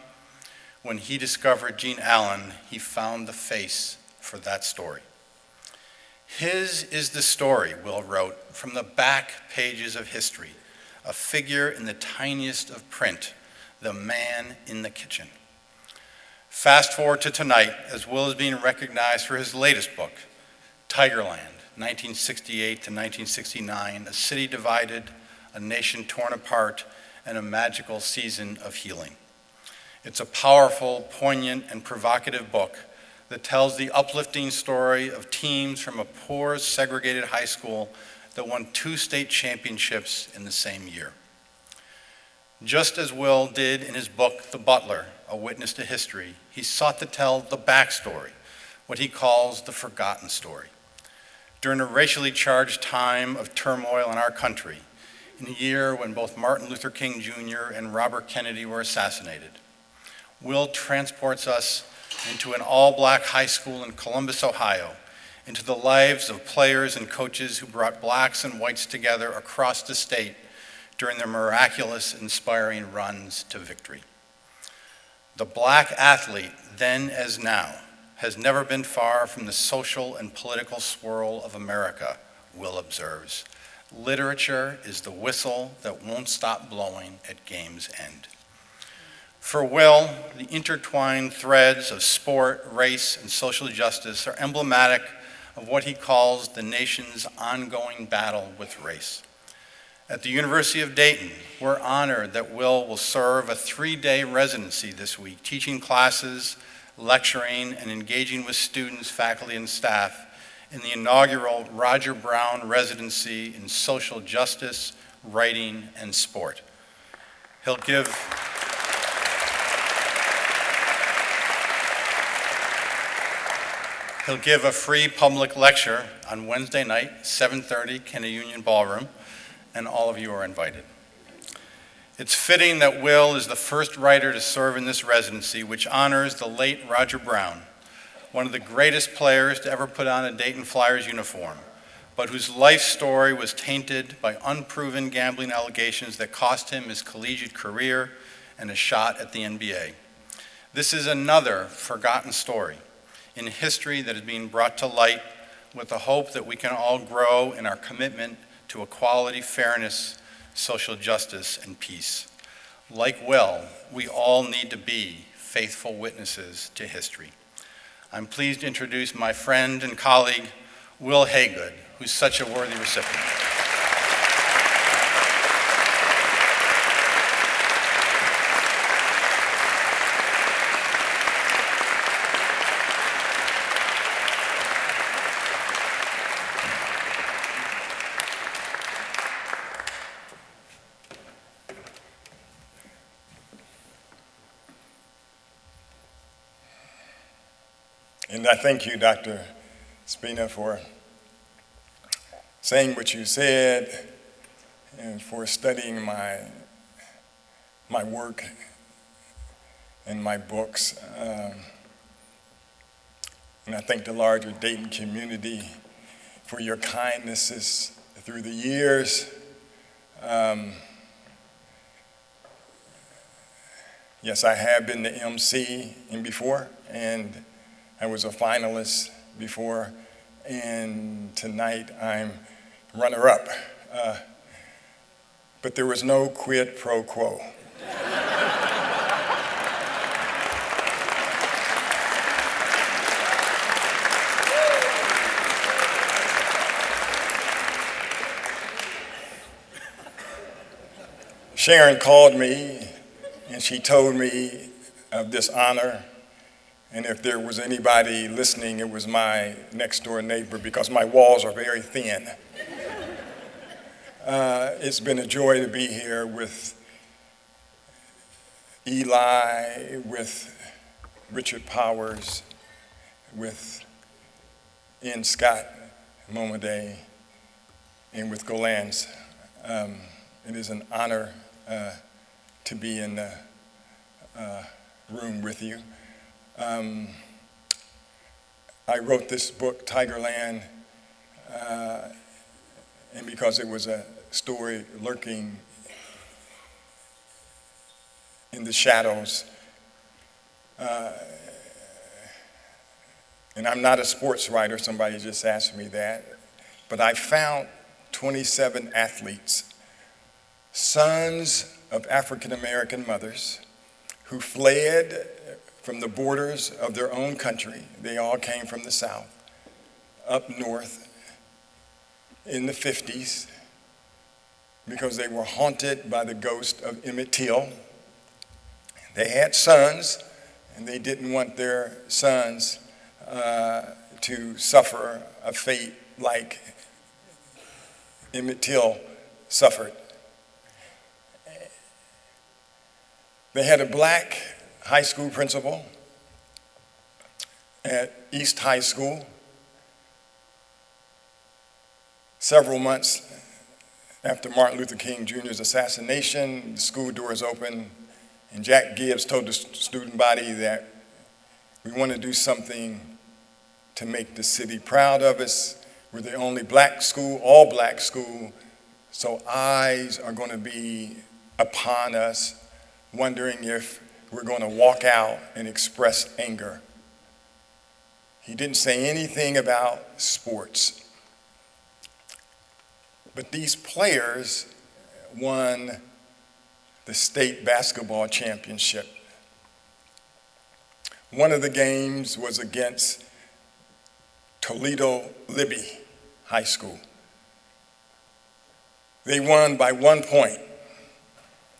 When he discovered Jean Allen, he found the face for that story. His is the story, Wil wrote, from the back pages of history, a figure in the tiniest of print, the man in the kitchen. Fast forward to tonight, as Wil is being recognized for his latest book, Tigerland, 1968 to 1969, a city divided, a nation torn apart, and a magical season of healing. It's a powerful, poignant, and provocative book that tells the uplifting story of teams from a poor, segregated high school that won 2 state championships in the same year. Just as Wil did in his book, The Butler, A Witness to History, he sought to tell the backstory, what he calls the forgotten story. During a racially charged time of turmoil in our country, in a year when both Martin Luther King Jr. and Robert Kennedy were assassinated, Wil transports us into an all-black high school in Columbus, Ohio, into the lives of players and coaches who brought blacks and whites together across the state during their miraculous, inspiring runs to victory. The black athlete, then as now, has never been far from the social and political swirl of America, Wil observes. Literature is the whistle that won't stop blowing at game's end. For Wil, the intertwined threads of sport, race, and social justice are emblematic of what he calls the nation's ongoing battle with race. At the University of Dayton, we're honored that Wil will serve a 3-day residency this week, teaching classes, lecturing, and engaging with students, faculty, and staff in the inaugural Roger Brown Residency in Social Justice, Writing, and Sport. He'll give a free public lecture on Wednesday night, 7:30, Kennedy Union Ballroom, and all of you are invited. It's fitting that Wil is the first writer to serve in this residency, which honors the late Roger Brown, one of the greatest players to ever put on a Dayton Flyers uniform, but whose life story was tainted by unproven gambling allegations that cost him his collegiate career and a shot at the NBA. This is another forgotten story in history that is being brought to light with the hope that we can all grow in our commitment to equality, fairness, social justice, and peace. Like Wil, we all need to be faithful witnesses to history. I'm pleased to introduce my friend and colleague, Wil Haygood, who's such a worthy recipient. And I thank you, Dr. Spina, for saying what you said and for studying my work and my books. And I thank the larger Dayton community for your kindnesses through the years. Yes, I have been the MC before, and I was a finalist before, and tonight I'm runner-up. But there was no quid pro quo. Sharon called me and she told me of this honor. And if there was anybody listening, it was my next door neighbor, because my walls are very thin. It's been a joy to be here with Eli, with Richard Powers, with Ian Scott, Momaday, and with Golnaz. It is an honor to be in the room with you. I wrote this book, Tigerland, and because it was a story lurking in the shadows. And I'm not a sports writer, somebody just asked me that, but I found 27 athletes, sons of African American mothers who fled from the borders of their own country. They all came from the South, up north in the 50s, because they were haunted by the ghost of Emmett Till. They had sons, and they didn't want their sons to suffer a fate like Emmett Till suffered. They had a black high school principal at East High School. Several months after Martin Luther King Jr.'s assassination, the school doors opened, and Jack Gibbs told the student body that we want to do something to make the city proud of us. We're the only black school, all black school, so eyes are going to be upon us, wondering if we're going to walk out and express anger. He didn't say anything about sports. But these players won the state basketball championship. One of the games was against Toledo Libby High School. They won by 1 point.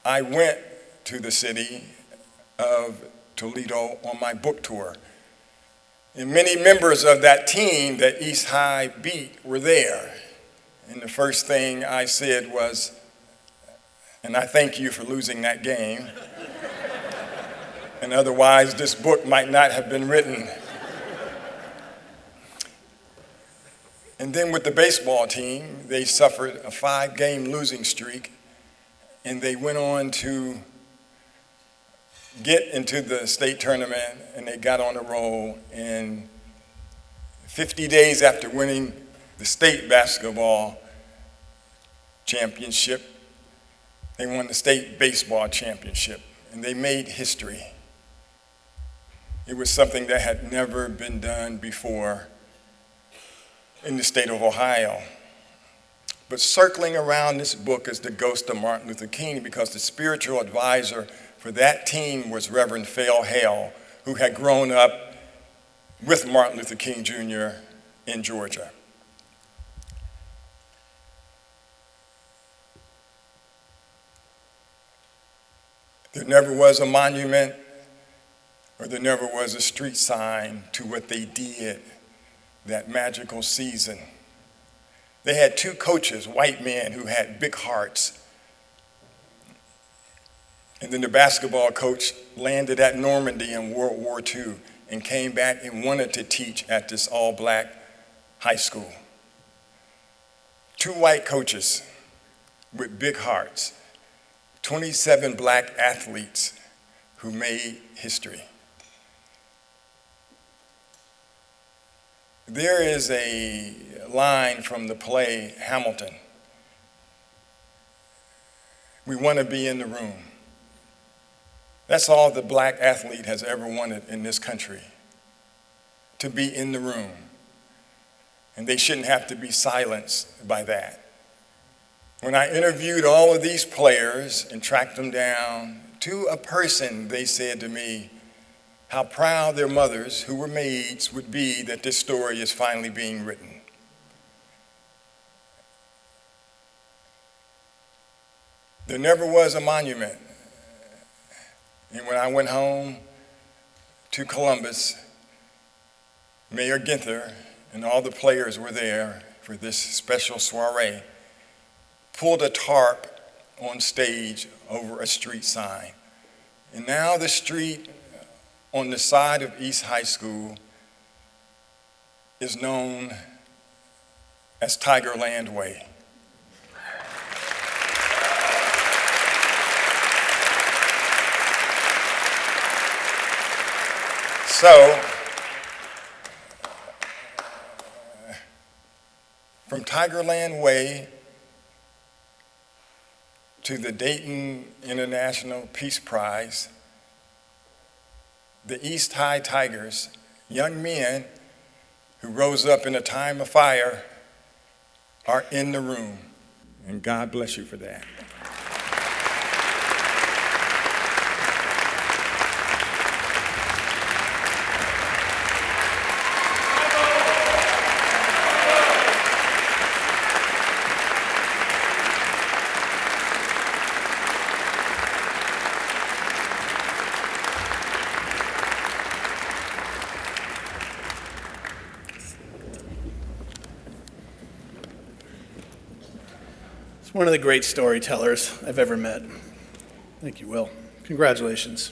I went to the city of Toledo on my book tour, and many members of that team that East High beat were there. And the first thing I said was, and I thank you for losing that game, and otherwise this book might not have been written. And then with the baseball team, they suffered a 5-game losing streak, and they went on to get into the state tournament, and they got on a roll. And 50 days after winning the state basketball championship, they won the state baseball championship, and they made history. It was something that had never been done before in the state of Ohio. But circling around this book is the ghost of Martin Luther King, because the spiritual advisor for that team was Reverend Phil Hale, who had grown up with Martin Luther King Jr. in Georgia. There never was a monument, or there never was a street sign to what they did that magical season. They had 2 coaches, white men, who had big hearts. And then the basketball coach landed at Normandy in World War II and came back and wanted to teach at this all-black high school. 2 white coaches with big hearts, 27 black athletes who made history. There is a line from the play Hamilton. We want to be in the room. That's all the black athlete has ever wanted in this country, to be in the room. And they shouldn't have to be silenced by that. When I interviewed all of these players and tracked them down, to a person, they said to me how proud their mothers, who were maids, would be that this story is finally being written. There never was a monument. And when I went home to Columbus, Mayor Ginther and all the players were there for this special soiree, pulled a tarp on stage over a street sign. And now the street on the side of East High School is known as Tigerland Way. So, from Tigerland Way to the Dayton International Peace Prize, the East High Tigers, young men who rose up in a time of fire, are in the room. And God bless you for that. One of the great storytellers I've ever met. Thank you, Wil. Congratulations.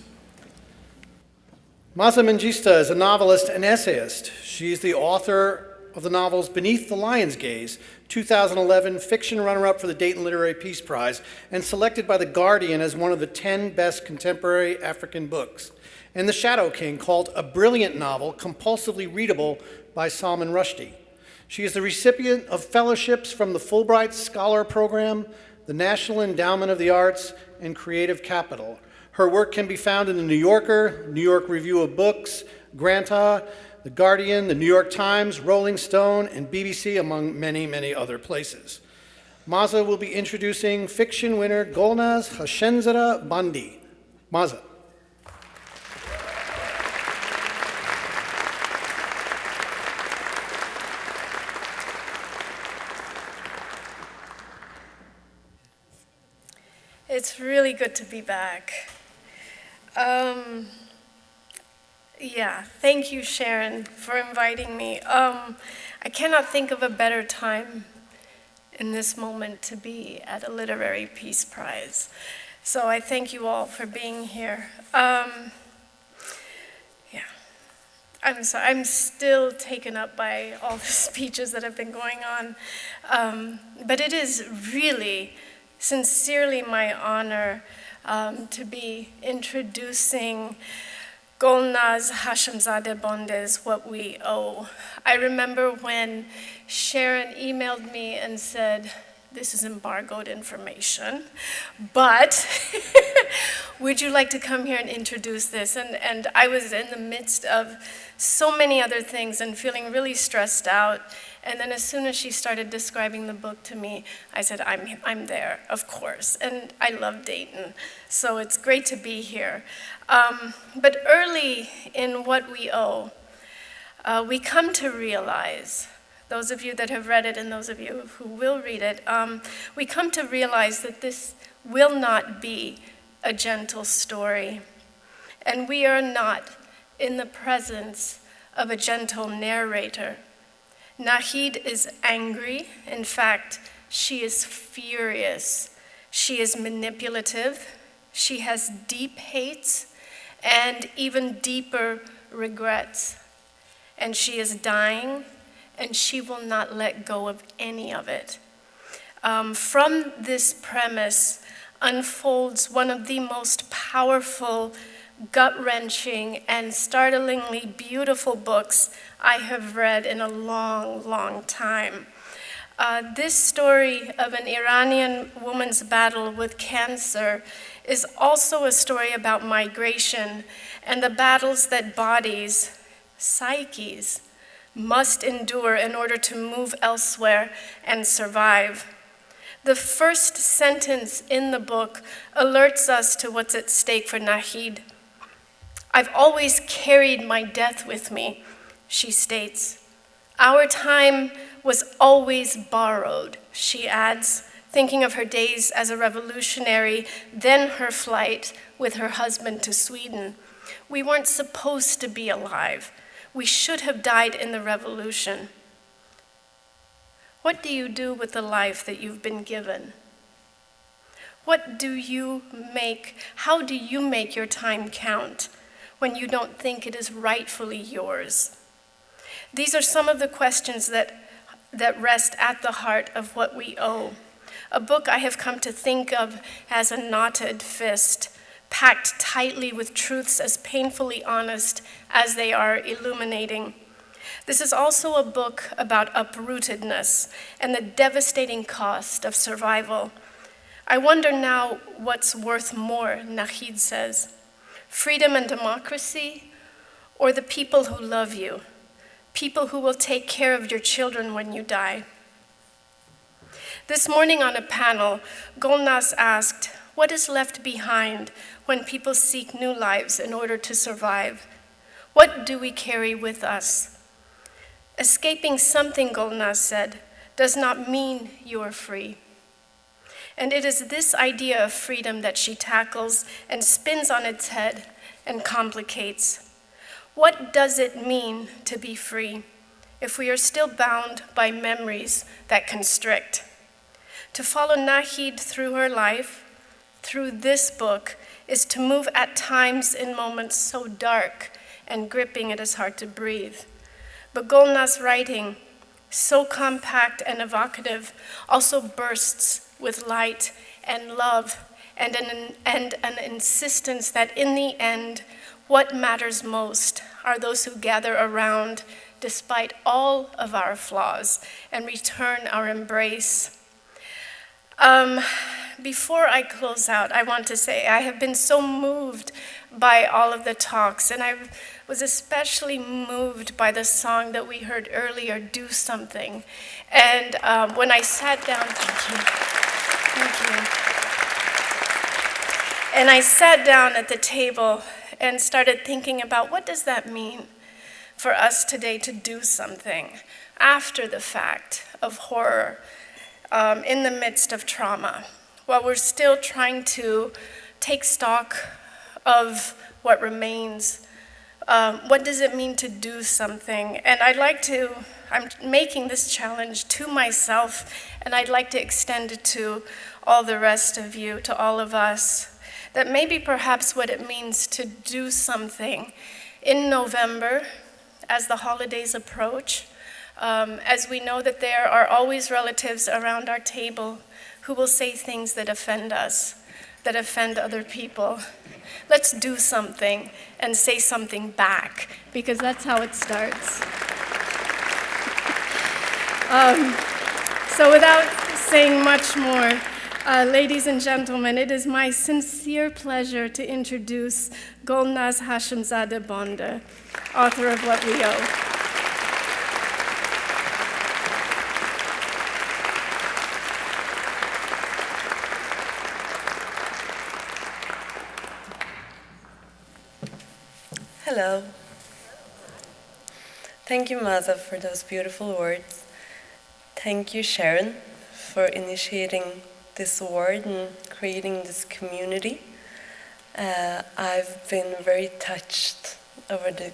Maza Mengista is a novelist and essayist. She's the author of the novels Beneath the Lion's Gaze, 2011 fiction runner-up for the Dayton Literary Peace Prize, and selected by The Guardian as one of the 10 best contemporary African books, and The Shadow King, called a brilliant novel, compulsively readable by Salman Rushdie. She is the recipient of fellowships from the Fulbright Scholar Program, the National Endowment of the Arts, and Creative Capital. Her work can be found in the New Yorker, New York Review of Books, Granta, The Guardian, the New York Times, Rolling Stone, and BBC, among many, many other places. Maza will be introducing fiction winner Golnaz Hashemzadeh Bonde. Maza. It's really good to be back. Thank you, Sharon, for inviting me. I cannot think of a better time in this moment to be at a Literary Peace Prize. So I thank you all for being here. I'm sorry, I'm still taken up by all the speeches that have been going on. But it is really sincerely my honor to be introducing Golnaz Hashemzadeh Bonde's What We Owe. I remember when Sharon emailed me and said, this is embargoed information, but would you like to come here and introduce this? And I was in the midst of so many other things and feeling really stressed out. And then as soon as she started describing the book to me, I said, I'm there, of course. And I love Dayton, so it's great to be here. But early in What We Owe, we come to realize, those of you that have read it and those of you who will read it, we come to realize that this will not be a gentle story. And we are not in the presence of a gentle narrator. Nahid is angry. In fact, she is furious. She is manipulative. She has deep hates and even deeper regrets. And she is dying, and she will not let go of any of it. From this premise unfolds one of the most powerful, gut-wrenching, and startlingly beautiful books I have read in a long, long time. This story of an Iranian woman's battle with cancer is also a story about migration and the battles that bodies, psyches, must endure in order to move elsewhere and survive. The first sentence in the book alerts us to what's at stake for Nahid. I've always carried my death with me, she states. Our time was always borrowed, she adds, thinking of her days as a revolutionary, then her flight with her husband to Sweden. We weren't supposed to be alive. We should have died in the revolution. What do you do with the life that you've been given? How do you make your time count when you don't think it is rightfully yours? These are some of the questions that rest at the heart of What We Owe, a book I have come to think of as a knotted fist, packed tightly with truths as painfully honest as they are illuminating. This is also a book about uprootedness and the devastating cost of survival. I wonder now what's worth more, Nahid says, freedom and democracy, or the people who love you, people who will take care of your children when you die. This morning on a panel, Golnaz asked, what is left behind when people seek new lives in order to survive? What do we carry with us? Escaping something, Golnaz said, does not mean you are free. And it is this idea of freedom that she tackles and spins on its head and complicates. What does it mean to be free if we are still bound by memories that constrict? To follow Nahid through her life, through this book, is to move at times in moments so dark and gripping it is hard to breathe. But Golnaz's writing, so compact and evocative, also bursts with light and love and an insistence that in the end, what matters most are those who gather around despite all of our flaws and return our embrace. Before I close out, I want to say I have been so moved by all of the talks, and I was especially moved by the song that we heard earlier, Do Something. And when I sat down, thank you. And I sat down at the table and started thinking about what does that mean for us today to do something after the fact of horror, in the midst of trauma, while we're still trying to take stock of what remains. What does it mean to do something? And I'm making this challenge to myself, and I'd like to extend it to all the rest of you, to all of us, that maybe perhaps what it means to do something in November as the holidays approach, as we know that there are always relatives around our table who will say things that offend us, that offend other people. Let's do something and say something back, because that's how it starts. So without saying much more, ladies and gentlemen, it is my sincere pleasure to introduce Golnaz Hashemzadeh Bonde, author of What We Owe. Hello. Thank you, Maza, for those beautiful words. Thank you, Sharon, for initiating this award and creating this community. I've been very touched over the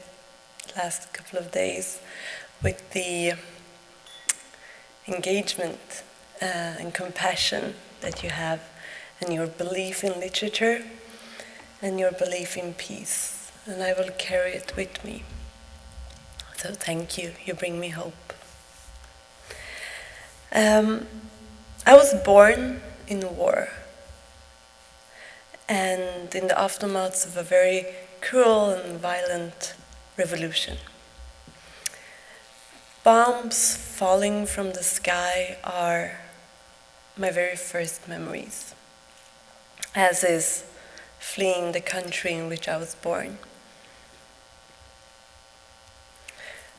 last couple of days with the engagement and compassion that you have, and your belief in literature and your belief in peace. And I will carry it with me. So thank you. You bring me hope. I was born in war, and in the aftermath of a very cruel and violent revolution. Bombs falling from the sky are my very first memories, as is fleeing the country in which I was born.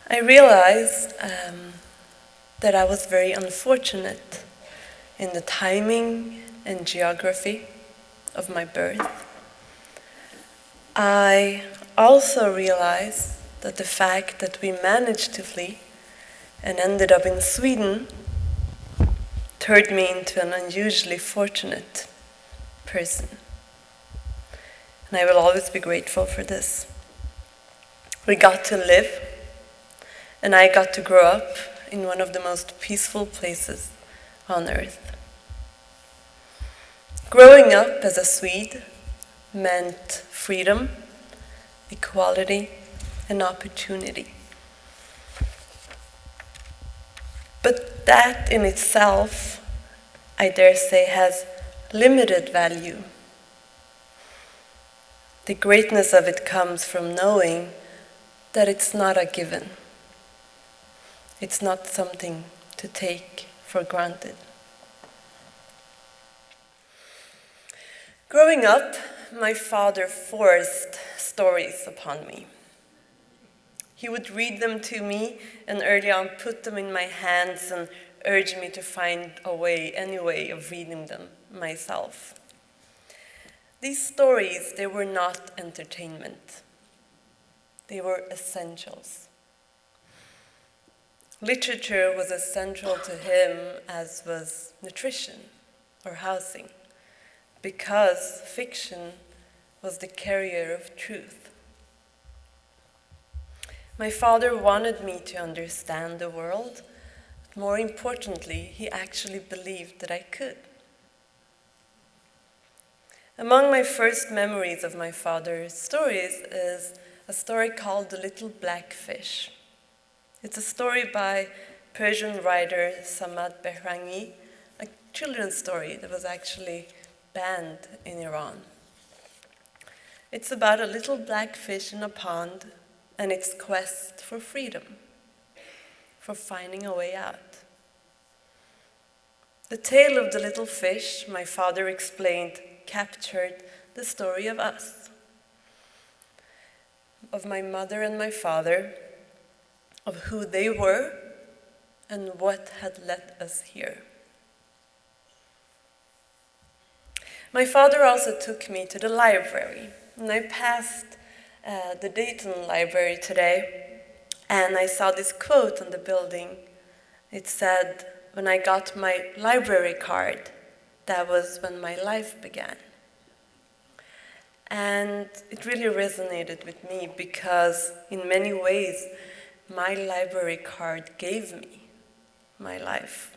I realized that I was very unfortunate in the timing and geography of my birth. I also realized that the fact that we managed to flee and ended up in Sweden turned me into an unusually fortunate person. And I will always be grateful for this. We got to live, and I got to grow up in one of the most peaceful places on earth. Growing up as a Swede meant freedom, equality, and opportunity. But that in itself, I dare say, has limited value. The greatness of it comes from knowing that it's not a given. It's not something to take for granted. Growing up, my father forced stories upon me. He would read them to me and early on put them in my hands and urge me to find any way of reading them myself. These stories, they were not entertainment. They were essentials. Literature was as central to him as was nutrition or housing, because fiction was the carrier of truth. My father wanted me to understand the world, but more importantly, he actually believed that I could. Among my first memories of my father's stories is a story called The Little Black Fish. It's a story by Persian writer Samad Behrangi, a children's story that was actually banned in Iran. It's about a little black fish in a pond and its quest for freedom, for finding a way out. The tale of the little fish, my father explained, captured the story of us, of my mother and my father, of who they were and what had led us here. My father also took me to the library, and I passed the Dayton library today, and I saw this quote on the building. It said, "When I got my library card, that was when my life began." And it really resonated with me because in many ways, my library card gave me my life.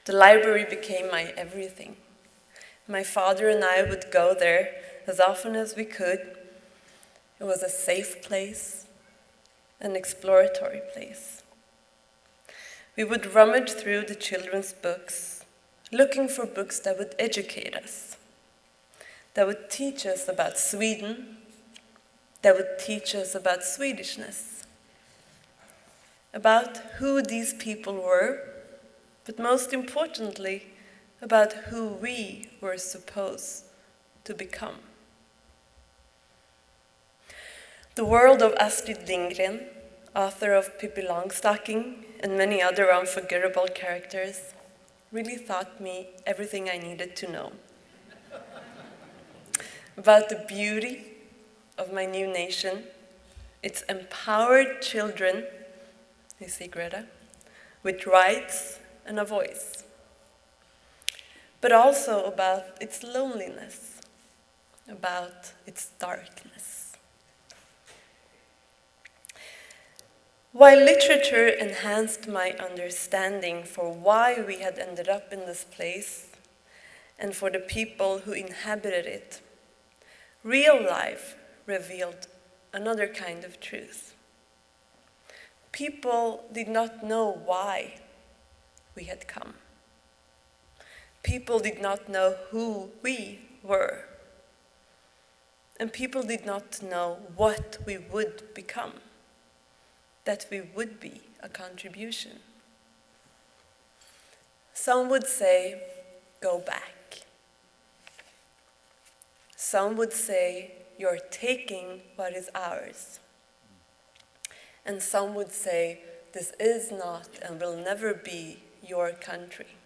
The library became my everything. My father and I would go there as often as we could. It was a safe place, an exploratory place. We would rummage through the children's books, looking for books that would educate us, that would teach us about Sweden, that would teach us about Swedishness, about who these people were, but most importantly, about who we were supposed to become. The world of Astrid Lindgren, author of Pippi Longstocking and many other unforgettable characters, really taught me everything I needed to know about the beauty of my new nation, its empowered children, you see Greta, with rights and a voice, but also about its loneliness, about its darkness. While literature enhanced my understanding for why we had ended up in this place and for the people who inhabited it, real life revealed another kind of truth. People did not know why we had come. People did not know who we were. And people did not know what we would become, that we would be a contribution. Some would say, go back. Some would say, you're taking what is ours. And some would say, this is not and will never be your country.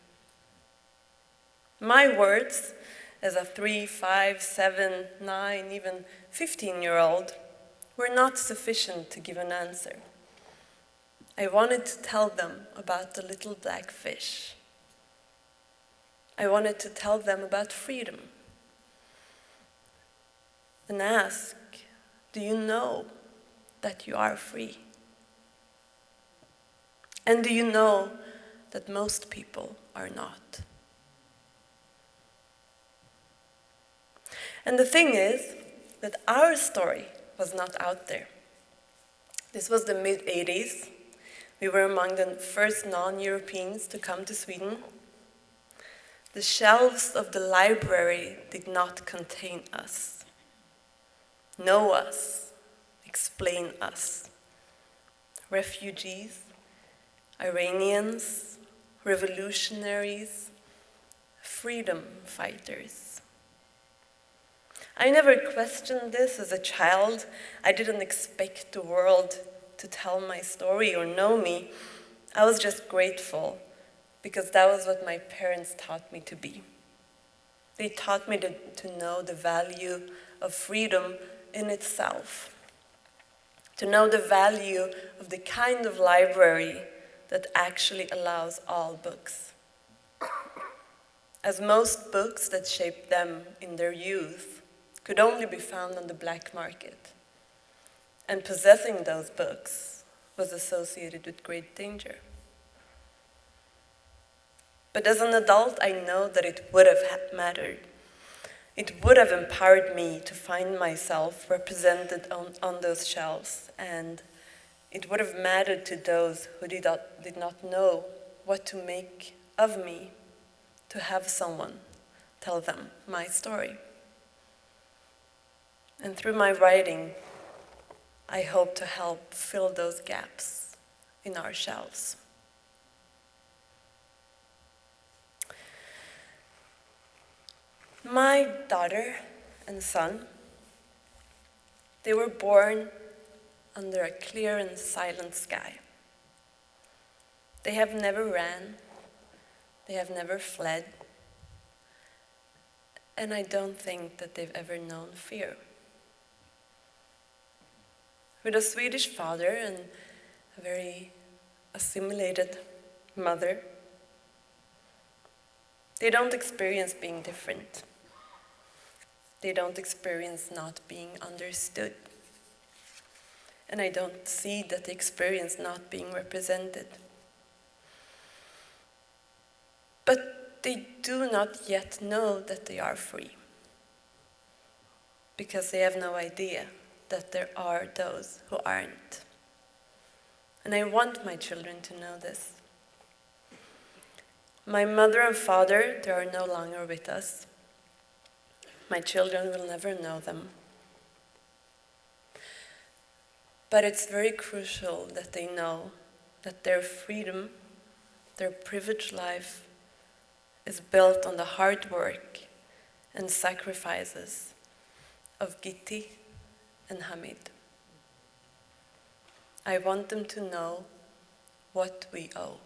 My words, as a 3, 5, 7, 9, even 15-year-old, were not sufficient to give an answer. I wanted to tell them about the little black fish. I wanted to tell them about freedom. And ask, do you know that you are free? And do you know that most people are not? And the thing is that our story was not out there. This was the mid-80s. We were among the first non-Europeans to come to Sweden. The shelves of the library did not contain us, know us, explain us. Refugees, Iranians, revolutionaries, freedom fighters. I never questioned this as a child. I didn't expect the world to tell my story or know me. I was just grateful because that was what my parents taught me to be. They taught me to know the value of freedom in itself, to know the value of the kind of library that actually allows all books. As most books that shaped them in their youth could only be found on the black market, and possessing those books was associated with great danger. But as an adult, I know that it would have mattered. It would have empowered me to find myself represented on those shelves, and it would have mattered to those who did not know what to make of me, to have someone tell them my story. And through my writing, I hope to help fill those gaps in our shelves. My daughter and son, they were born under a clear and silent sky. They have never ran, they have never fled, and I don't think that they've ever known fear. With a Swedish father and a very assimilated mother, they don't experience being different. They don't experience not being understood. And I don't see that they experience not being represented. But they do not yet know that they are free, because they have no idea that there are those who aren't. And I want my children to know this. My mother and father, they are no longer with us. My children will never know them. But it's very crucial that they know that their freedom, their privileged life, is built on the hard work and sacrifices of Gitti and Hamid. I want them to know what we owe.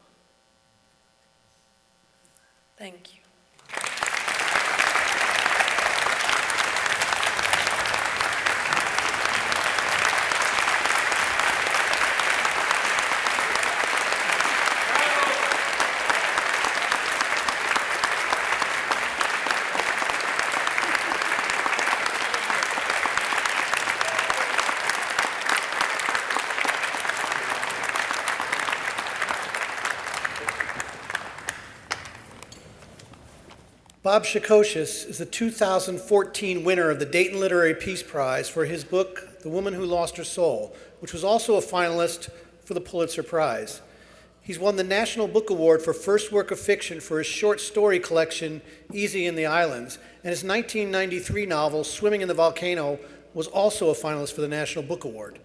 Thank you. Bob Psicosis is the 2014 winner of the Dayton Literary Peace Prize for his book, The Woman Who Lost Her Soul, which was also a finalist for the Pulitzer Prize. He's won the National Book Award for First Work of Fiction for his short story collection, Easy in the Islands, and his 1993 novel, Swimming in the Volcano, was also a finalist for the National Book Award.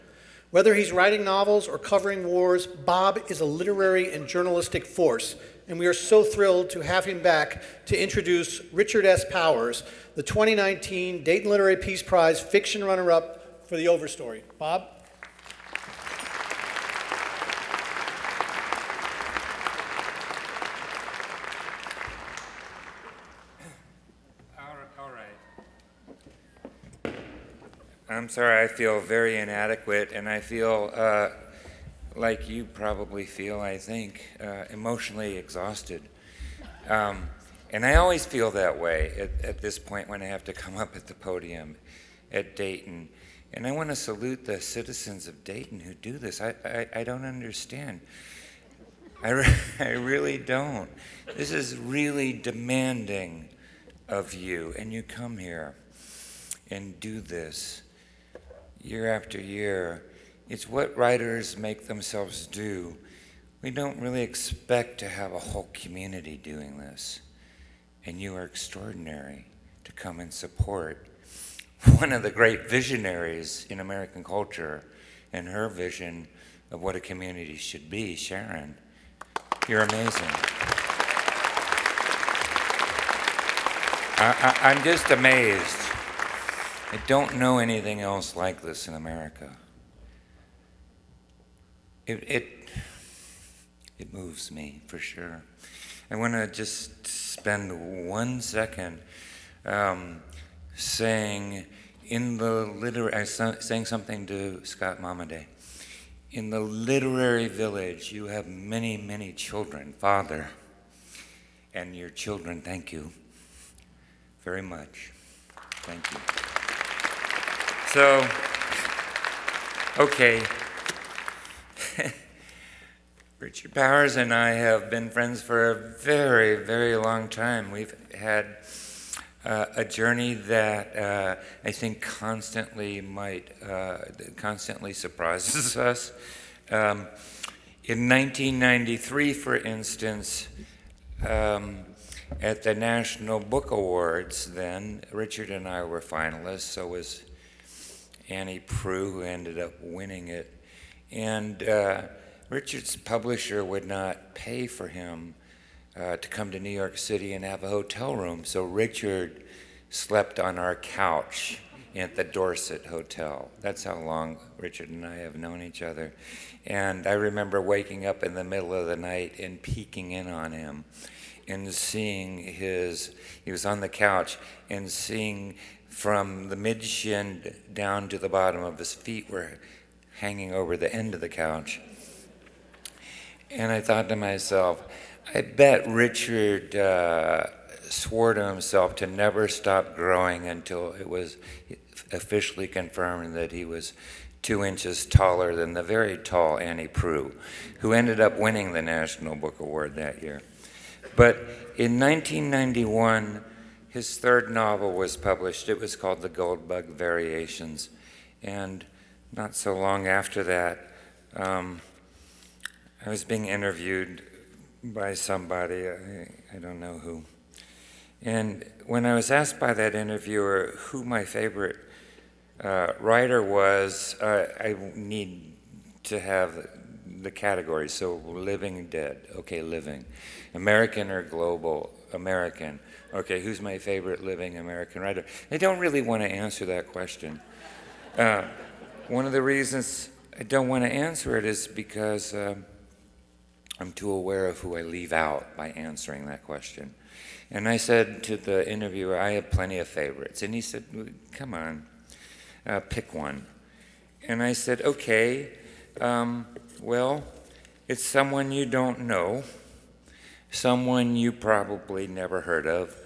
Whether he's writing novels or covering wars, Bob is a literary and journalistic force, and we are so thrilled to have him back to introduce Richard S. Powers, the 2019 Dayton Literary Peace Prize fiction runner-up for The Overstory. Bob? All right. I'm sorry, I feel very inadequate, and I feel like you probably feel, I think, emotionally exhausted. And I always feel that way at this point when I have to come up at the podium at Dayton. And I want to salute the citizens of Dayton who do this. I don't understand. I really don't. This is really demanding of you, and you come here and do this year after year. It's what writers make themselves do. We don't really expect to have a whole community doing this. And you are extraordinary to come and support one of the great visionaries in American culture and her vision of what a community should be, Sharon. You're amazing. I'm just amazed. I don't know anything else like this in America. It moves me, for sure. I want to just spend 1 second saying I sang something to Scott Momaday. In the literary village, you have many, many children. Father, and your children, thank you very much. Thank you. So, okay. Richard Powers and I have been friends for a very, very long time. We've had a journey that I think constantly surprises us. In 1993, for instance, at the National Book Awards then, Richard and I were finalists, so was Annie Proulx, who ended up winning it. And Richard's publisher would not pay for him to come to New York City and have a hotel room, so Richard slept on our couch at the Dorset Hotel. That's how long Richard and I have known each other. And I remember waking up in the middle of the night and peeking in on him and seeing he was on the couch, and seeing from the mid-shin down to the bottom of his feet were hanging over the end of the couch. And I thought to myself, I bet Richard swore to himself to never stop growing until it was officially confirmed that he was 2 inches taller than the very tall Annie Proulx, who ended up winning the National Book Award that year. But in 1991, his third novel was published. It was called The Goldberg Variations. And not so long after that, I was being interviewed by somebody, I don't know who. And when I was asked by that interviewer who my favorite writer was, I need to have the categories. So living, dead. Okay, living. American or global? American. Okay, who's my favorite living American writer? I don't really want to answer that question. One of the reasons I don't want to answer it is because I'm too aware of who I leave out by answering that question. And I said to the interviewer, I have plenty of favorites. And he said, come on, pick one. And I said, okay, well, it's someone you don't know, someone you probably never heard of,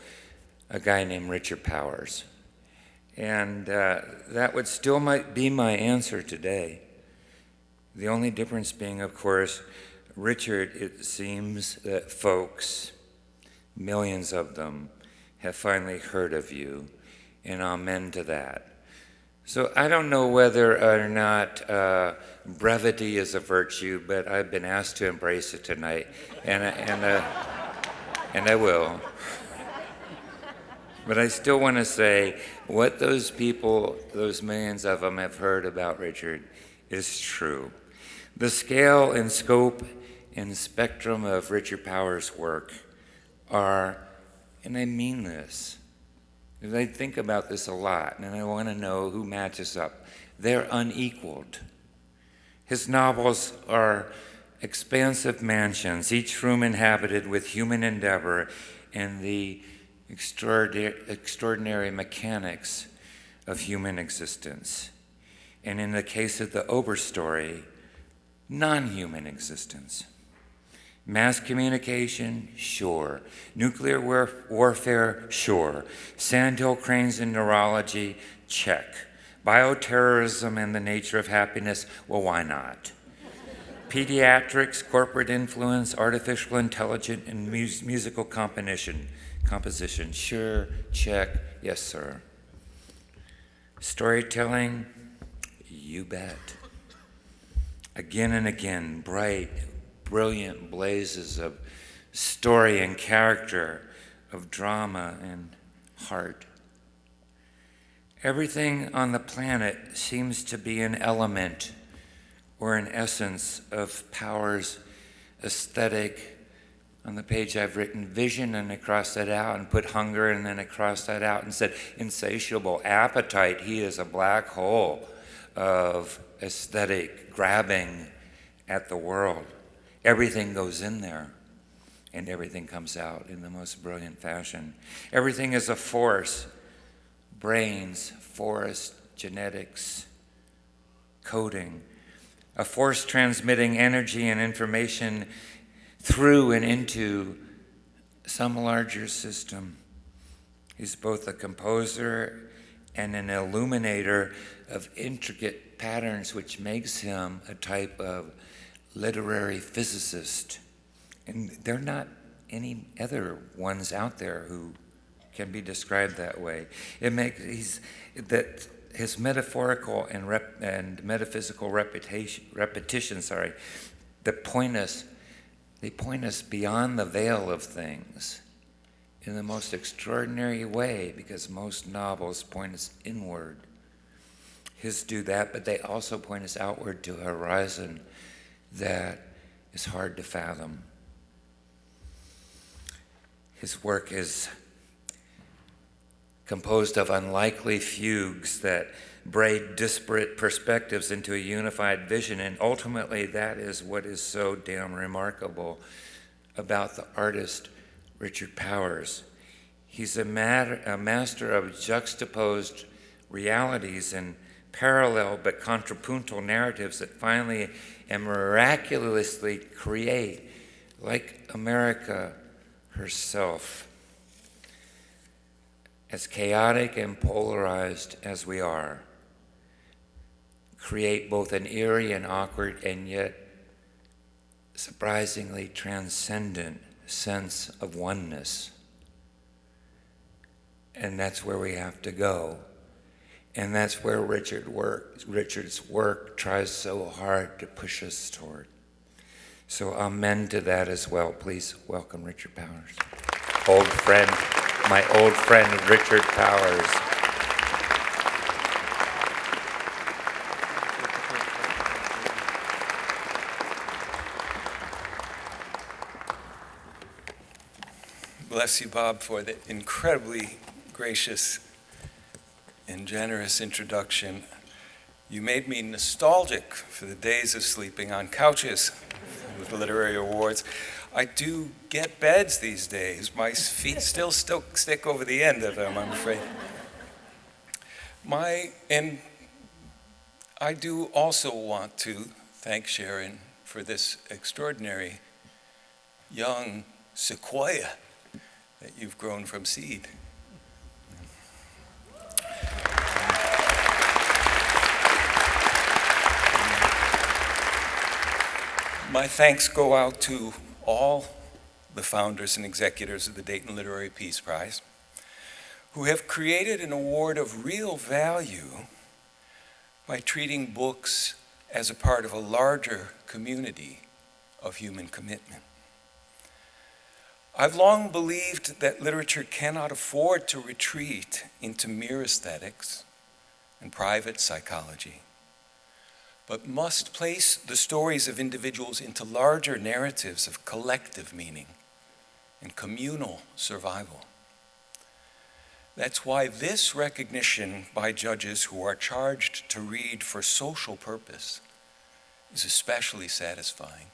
a guy named Richard Powers. And that would still might be my answer today. The only difference being, of course, Richard, it seems that folks, millions of them, have finally heard of you, and amen to that. So I don't know whether or not brevity is a virtue, but I've been asked to embrace it tonight, and I will. But I still want to say what those people, those millions of them, have heard about Richard is true. The scale and scope and spectrum of Richard Powers' work are, and I mean this, because I think about this a lot, and I want to know who matches up. They're unequaled. His novels are expansive mansions, each room inhabited with human endeavor and the extraordinary mechanics of human existence. And in the case of the Oberstory, non-human existence. Mass communication, sure. Nuclear warfare, sure. Sandhill cranes and neurology, check. Bioterrorism and the nature of happiness, well, why not? Pediatrics, corporate influence, artificial intelligence, and musical composition, sure, check, yes, sir. Storytelling, you bet. Again and again, bright, brilliant blazes of story and character, of drama and heart. Everything on the planet seems to be an element or an essence of Powers' aesthetic On the page I've written vision, and I crossed that out, and put hunger, and then I crossed that out and said insatiable appetite. He is a black hole of aesthetic grabbing at the world. Everything goes in there, and everything comes out in the most brilliant fashion. Everything is a force. Brains, forest, genetics, coding. A force transmitting energy and information through and into some larger system. He's both a composer and an illuminator of intricate patterns, which makes him a type of literary physicist. And there are not any other ones out there who can be described that way. His metaphorical and metaphysical repetition, they point us beyond the veil of things in the most extraordinary way, because most novels point us inward. His do that, but they also point us outward to a horizon that is hard to fathom. His work is composed of unlikely fugues that braid disparate perspectives into a unified vision, and ultimately that is what is so damn remarkable about the artist Richard Powers. He's a master of juxtaposed realities and parallel but contrapuntal narratives that finally and miraculously create, like America herself, as chaotic and polarized as we are, create both an eerie and awkward and yet surprisingly transcendent sense of oneness. And that's where we have to go. And that's where Richard's work tries so hard to push us toward. So amen to that as well. Please welcome Richard Powers. My old friend Richard Powers. Bless you, Bob, for the incredibly gracious and generous introduction. You made me nostalgic for the days of sleeping on couches with the literary awards. I do get beds these days. My feet still stick over the end of them, I'm afraid. And I do also want to thank Sharon for this extraordinary young sequoia that you've grown from seed. My thanks go out to all the founders and executors of the Dayton Literary Peace Prize, who have created an award of real value by treating books as a part of a larger community of human commitment. I've long believed that literature cannot afford to retreat into mere aesthetics and private psychology, but must place the stories of individuals into larger narratives of collective meaning and communal survival. That's why this recognition by judges who are charged to read for social purpose is especially satisfying.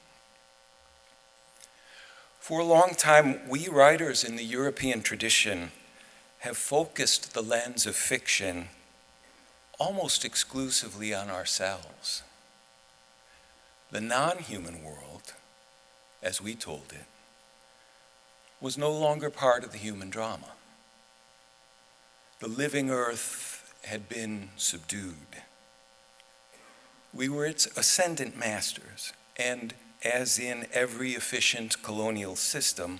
For a long time, we writers in the European tradition have focused the lens of fiction almost exclusively on ourselves. The non-human world, as we told it, was no longer part of the human drama. The living earth had been subdued. We were its ascendant masters, and as in every efficient colonial system,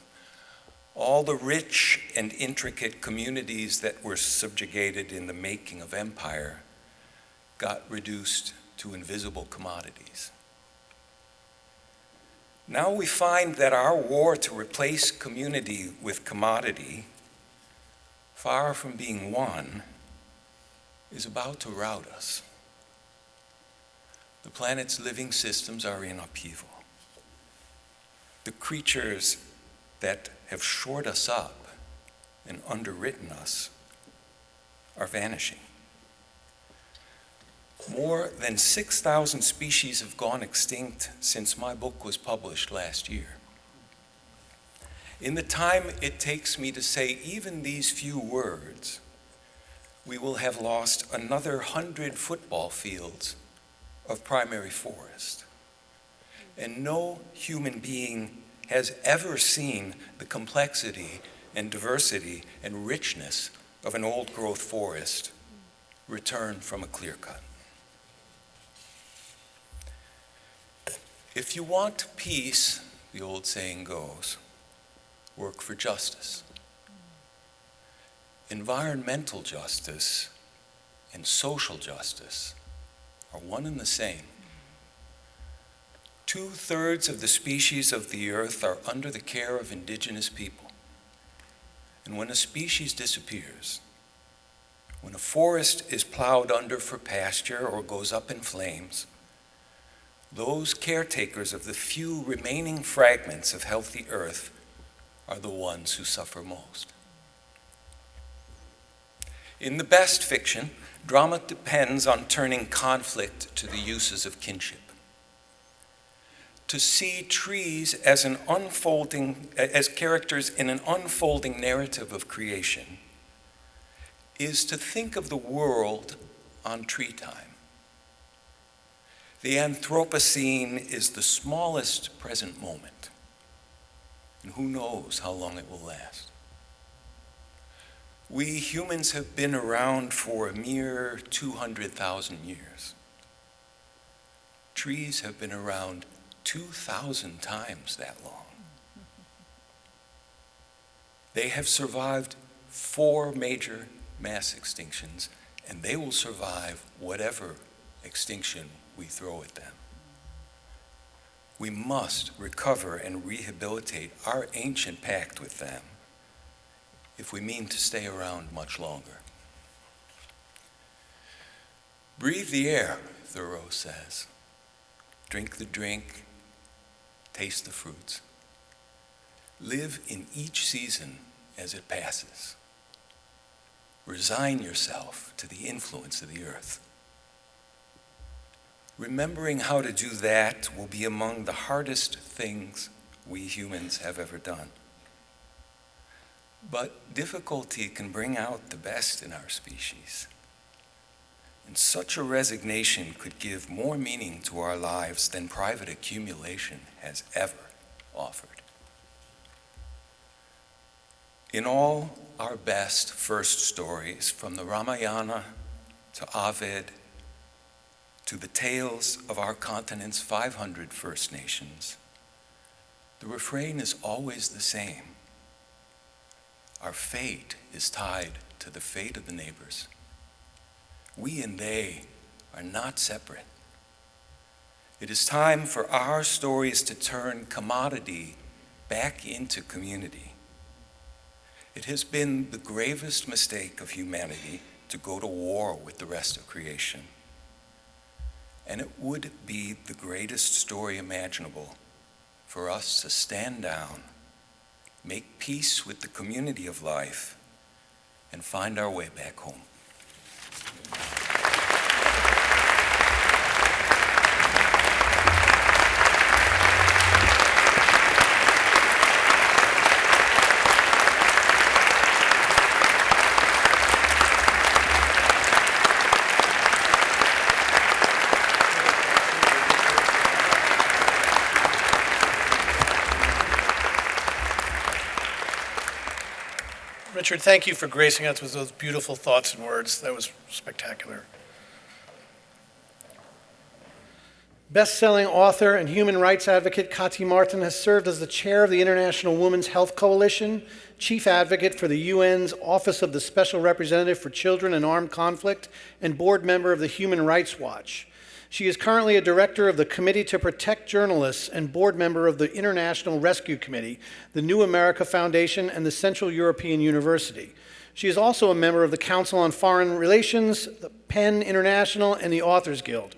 all the rich and intricate communities that were subjugated in the making of empire got reduced to invisible commodities. Now we find that our war to replace community with commodity, far from being won, is about to rout us. The planet's living systems are in upheaval. The creatures that have shored us up and underwritten us are vanishing. More than 6,000 species have gone extinct since my book was published last year. In the time it takes me to say even these few words, we will have lost another 100 football fields of primary forest. And no human being has ever seen the complexity and diversity and richness of an old-growth forest return from a clear cut. If you want peace, the old saying goes, work for justice. Environmental justice and social justice are one and the same. 2/3 of the species of the earth are under the care of indigenous people. And when a species disappears, when a forest is plowed under for pasture or goes up in flames, those caretakers of the few remaining fragments of healthy earth are the ones who suffer most. In the best fiction, drama depends on turning conflict to the uses of kinship. To see trees as characters in an unfolding narrative of creation is to think of the world on tree time. The Anthropocene is the smallest present moment, and who knows how long it will last. We humans have been around for a mere 200,000 years. Trees have been around 2,000 times that long. They have survived 4 major mass extinctions, and they will survive whatever extinction we throw at them. We must recover and rehabilitate our ancient pact with them if we mean to stay around much longer. Breathe the air, Thoreau says. Drink the drink, taste the fruits. Live in each season as it passes. Resign yourself to the influence of the earth. Remembering how to do that will be among the hardest things we humans have ever done. But difficulty can bring out the best in our species. And such a resignation could give more meaning to our lives than private accumulation has ever offered. In all our best first stories, from the Ramayana to Ovid, to the tales of our continent's 500 First Nations, the refrain is always the same. Our fate is tied to the fate of the neighbors. We and they are not separate. It is time for our stories to turn commodity back into community. It has been the gravest mistake of humanity to go to war with the rest of creation. And it would be the greatest story imaginable for us to stand down, make peace with the community of life, and find our way back home. Richard, thank you for gracing us with those beautiful thoughts and words. That was spectacular. Best-selling author and human rights advocate Kati Martin has served as the chair of the International Women's Health Coalition, chief advocate for the UN's Office of the Special Representative for Children in Armed Conflict, and board member of the Human Rights Watch. She is currently a director of the Committee to Protect Journalists and board member of the International Rescue Committee, the New America Foundation, and the Central European University. She is also a member of the Council on Foreign Relations, the PEN International, and the Authors Guild.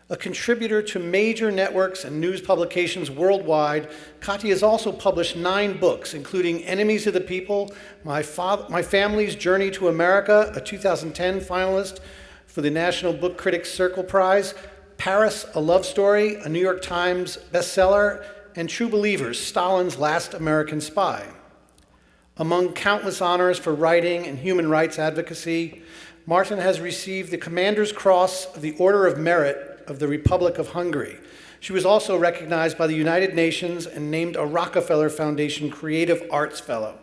A contributor to major networks and news publications worldwide, Kati has also published 9 books, including Enemies of the People, My Family's Journey to America, a 2010 finalist for the National Book Critics Circle Prize, Paris, a Love Story, a New York Times bestseller, and True Believers, Stalin's Last American Spy. Among countless honors for writing and human rights advocacy, Martin has received the Commander's Cross of the Order of Merit of the Republic of Hungary. She was also recognized by the United Nations and named a Rockefeller Foundation Creative Arts Fellow.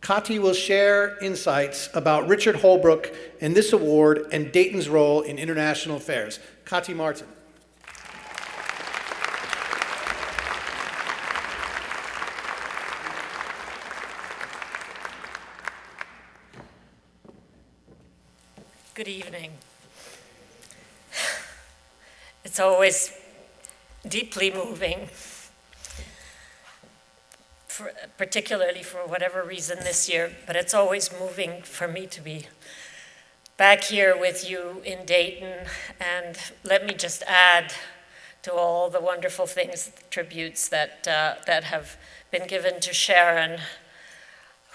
Kati will share insights about Richard Holbrooke and this award and Dayton's role in international affairs. Kati Martin. Good evening. It's always deeply moving, particularly for whatever reason this year, but it's always moving for me to be back here with you in Dayton. And let me just add to all the wonderful things, tributes that have been given to Sharon,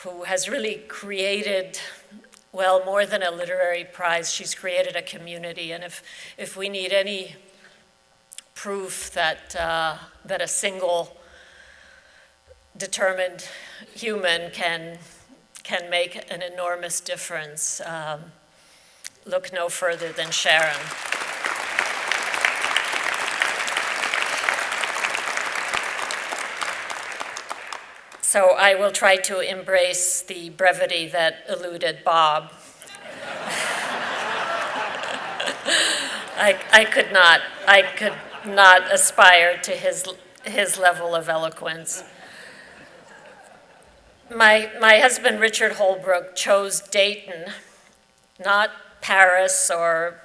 who has really created, well, more than a literary prize, she's created a community. And if we need any proof that a single determined human can make an enormous difference, look no further than Sharon. So I will try to embrace the brevity that eluded Bob. I could not aspire to his level of eloquence. My husband, Richard Holbrooke, chose Dayton, not Paris or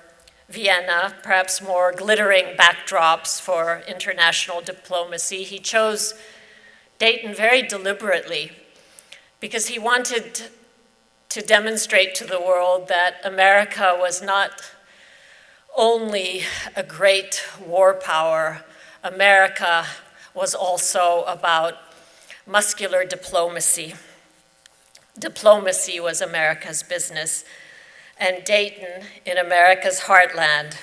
Vienna, perhaps more glittering backdrops for international diplomacy. He chose Dayton very deliberately because he wanted to demonstrate to the world that America was not only a great war power. America was also about muscular diplomacy. Diplomacy was America's business, and Dayton, in America's heartland,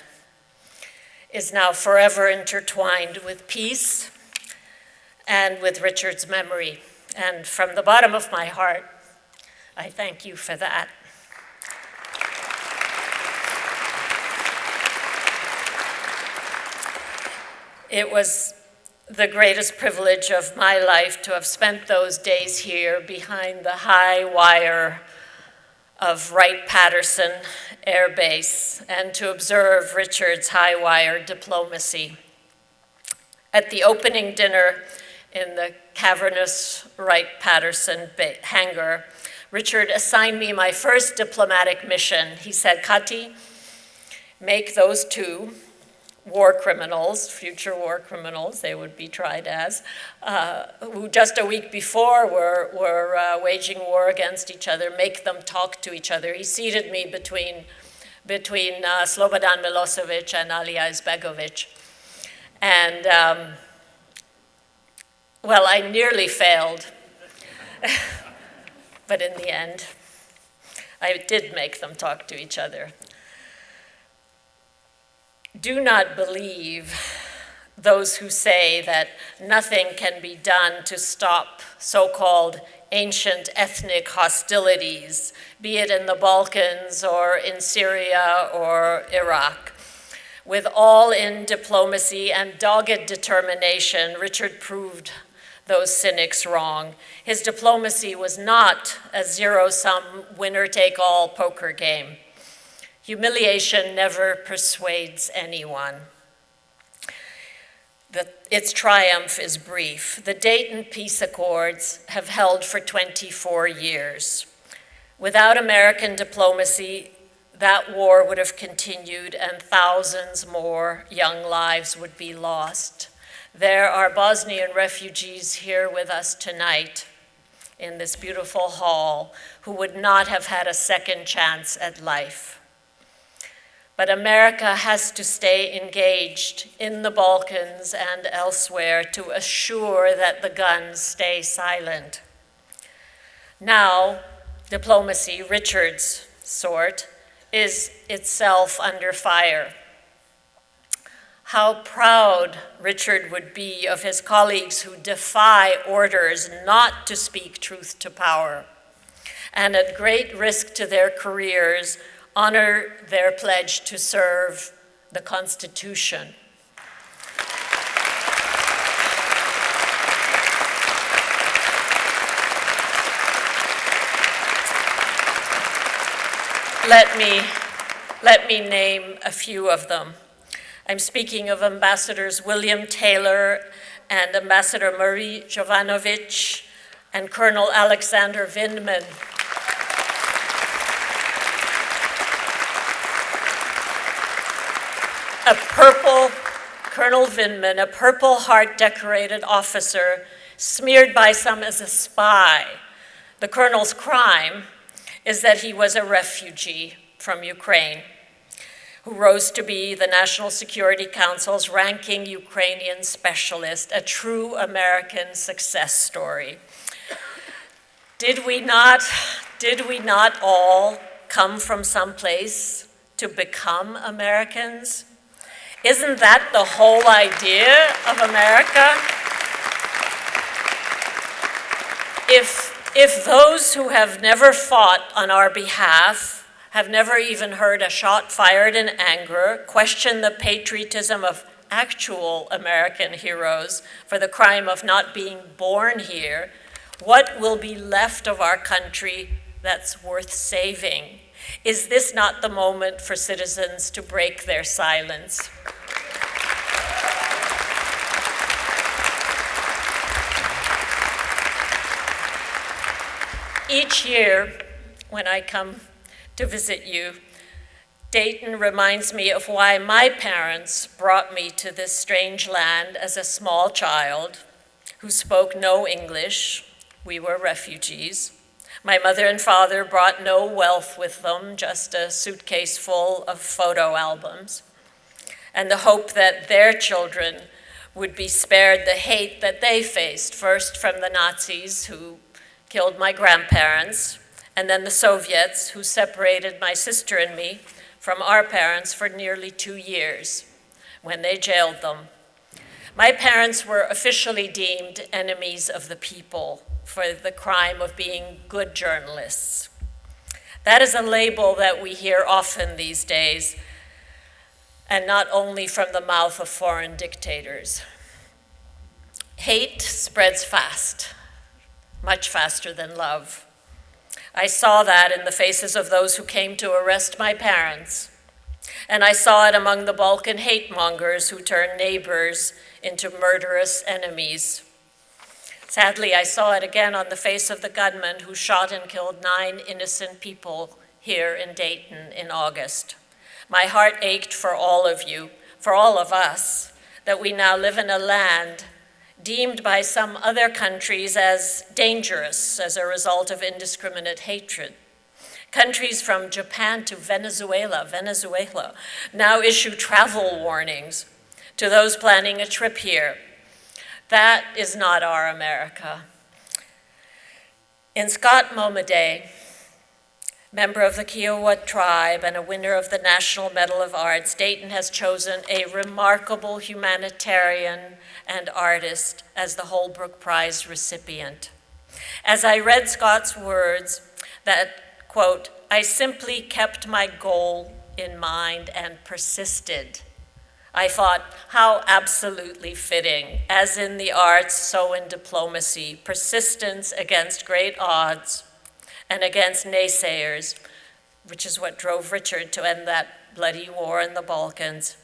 is now forever intertwined with peace and with Richard's memory. And from the bottom of my heart, I thank you for that. It was the greatest privilege of my life to have spent those days here behind the high wire of Wright-Patterson Air Base and to observe Richard's high wire diplomacy. At the opening dinner in the cavernous Wright-Patterson hangar, Richard assigned me my first diplomatic mission. He said, "Kati, make those 2 war criminals, future war criminals, they would be tried as, who just a week before were waging war against each other, make them talk to each other." He seated me between Slobodan Milosevic and Alija Izbegovic. And, well, I nearly failed. But in the end, I did make them talk to each other. Do not believe those who say that nothing can be done to stop so-called ancient ethnic hostilities, be it in the Balkans or in Syria or Iraq. With all-in diplomacy and dogged determination, Richard proved those cynics wrong. His diplomacy was not a zero-sum winner-take-all poker game. Humiliation never persuades anyone. Its triumph is brief. The Dayton Peace Accords have held for 24 years. Without American diplomacy, that war would have continued and thousands more young lives would be lost. There are Bosnian refugees here with us tonight in this beautiful hall who would not have had a second chance at life. But America has to stay engaged in the Balkans and elsewhere to assure that the guns stay silent. Now, diplomacy, Richard's sort, is itself under fire. How proud Richard would be of his colleagues who defy orders not to speak truth to power, and at great risk to their careers, honor their pledge to serve the Constitution. Let me name a few of them. I'm speaking of Ambassadors William Taylor and Ambassador Marie Jovanovic and Colonel Alexander Vindman. Colonel Vindman, a Purple Heart decorated officer, smeared by some as a spy. The colonel's crime is that he was a refugee from Ukraine, who rose to be the National Security Council's ranking Ukrainian specialist, a true American success story. Did we not all come from someplace to become Americans? Isn't that the whole idea of America? If those who have never fought on our behalf, have never even heard a shot fired in anger, question the patriotism of actual American heroes for the crime of not being born here, what will be left of our country that's worth saving? Is this not the moment for citizens to break their silence? Each year, when I come to visit you, Dayton reminds me of why my parents brought me to this strange land as a small child who spoke no English. We were refugees. My mother and father brought no wealth with them, just a suitcase full of photo albums, and the hope that their children would be spared the hate that they faced, first from the Nazis who killed my grandparents, and then the Soviets who separated my sister and me from our parents for nearly 2 years when they jailed them. My parents were officially deemed enemies of the people for the crime of being good journalists. That is a label that we hear often these days, and not only from the mouth of foreign dictators. Hate spreads fast, much faster than love. I saw that in the faces of those who came to arrest my parents, and I saw it among the Balkan hate mongers who turned neighbors into murderous enemies. Sadly, I saw it again on the face of the gunman who shot and killed 9 innocent people here in Dayton in August. My heart ached for all of you, for all of us, that we now live in a land deemed by some other countries as dangerous as a result of indiscriminate hatred. Countries from Japan to Venezuela now issue travel warnings to those planning a trip here. That is not our America. In Scott Momaday, member of the Kiowa tribe and a winner of the National Medal of Arts, Dayton has chosen a remarkable humanitarian and artist as the Holbrook Prize recipient. As I read Scott's words that, quote, I simply kept my goal in mind and persisted, I thought, how absolutely fitting. As in the arts, so in diplomacy, persistence against great odds and against naysayers, which is what drove Richard to end that bloody war in the Balkans,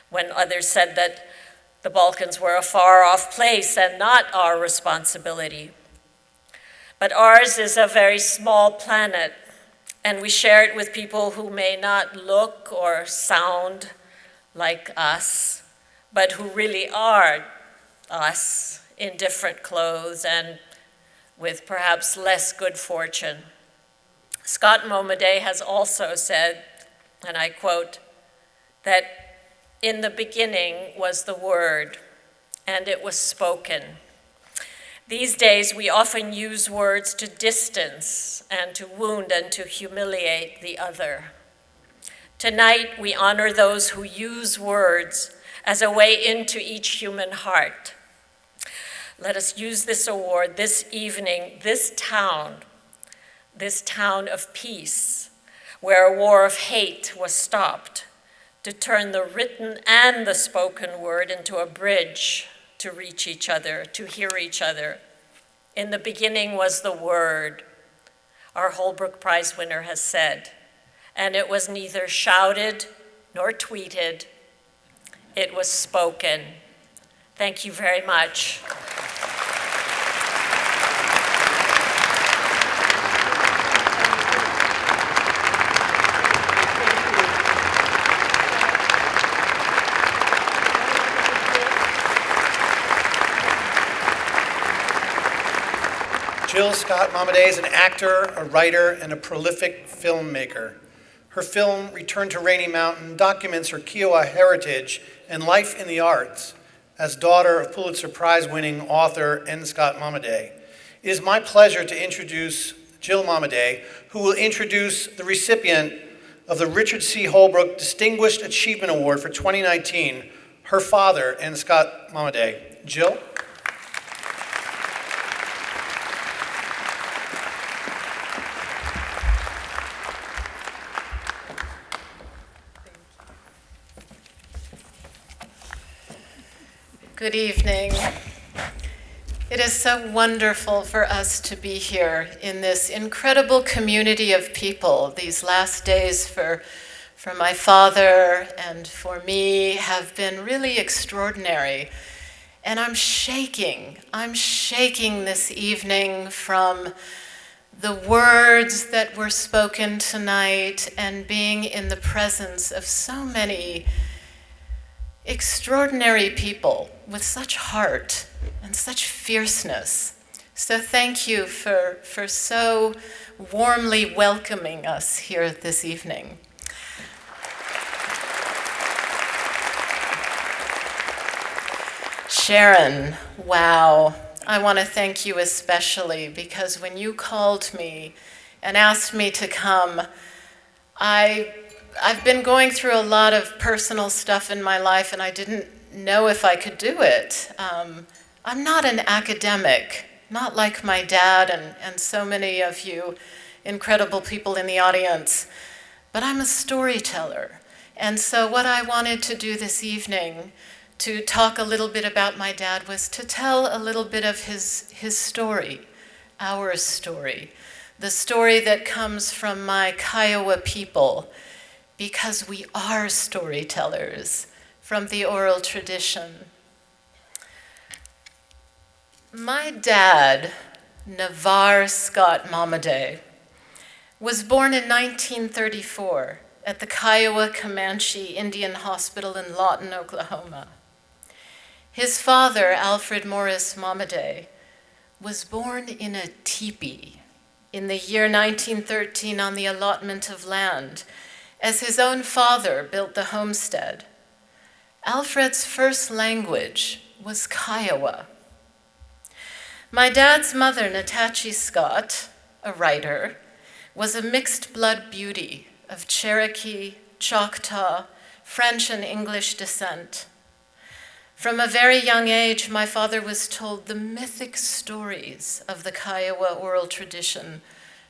when others said that the Balkans were a far-off place and not our responsibility. But ours is a very small planet, and we share it with people who may not look or sound like us, but who really are us in different clothes and with perhaps less good fortune. Scott Momaday has also said, and I quote, that in the beginning was the Word, and it was spoken. These days, we often use words to distance and to wound and to humiliate the other. Tonight, we honor those who use words as a way into each human heart. Let us use this award this evening, this town of peace, where a war of hate was stopped, to turn the written and the spoken word into a bridge to reach each other, to hear each other. In the beginning was the Word, our Holbrook Prize winner has said, and it was neither shouted nor tweeted, it was spoken. Thank you very much. Jill Scott Momaday is an actor, a writer, and a prolific filmmaker. Her film, Return to Rainy Mountain, documents her Kiowa heritage and life in the arts as daughter of Pulitzer Prize-winning author N. Scott Momaday. It is my pleasure to introduce Jill Momaday, who will introduce the recipient of the Richard C. Holbrooke Distinguished Achievement Award for 2019, her father, N. Scott Momaday. Jill? Good evening. It is so wonderful for us to be here in this incredible community of people. These last days for my father and for me have been really extraordinary. And I'm shaking this evening from the words that were spoken tonight and being in the presence of so many extraordinary people with such heart and such fierceness. So thank you for so warmly welcoming us here this evening. Sharon, wow. I want to thank you especially because when you called me and asked me to come, I've been going through a lot of personal stuff in my life and I didn't know if I could do it. I'm not an academic, not like my dad and so many of you incredible people in the audience, but I'm a storyteller. And so what I wanted to do this evening to talk a little bit about my dad was to tell a little bit of his story, our story, the story that comes from my Kiowa people, because we are storytellers from the oral tradition. My dad, Navarre Scott Momaday, was born in 1934 at the Kiowa Comanche Indian Hospital in Lawton, Oklahoma. His father, Alfred Morris Momaday, was born in a teepee in the year 1913 on the allotment of land, as his own father built the homestead. Alfred's first language was Kiowa. My dad's mother, Natachi Scott, a writer, was a mixed blood beauty of Cherokee, Choctaw, French and English descent. From a very young age, my father was told the mythic stories of the Kiowa oral tradition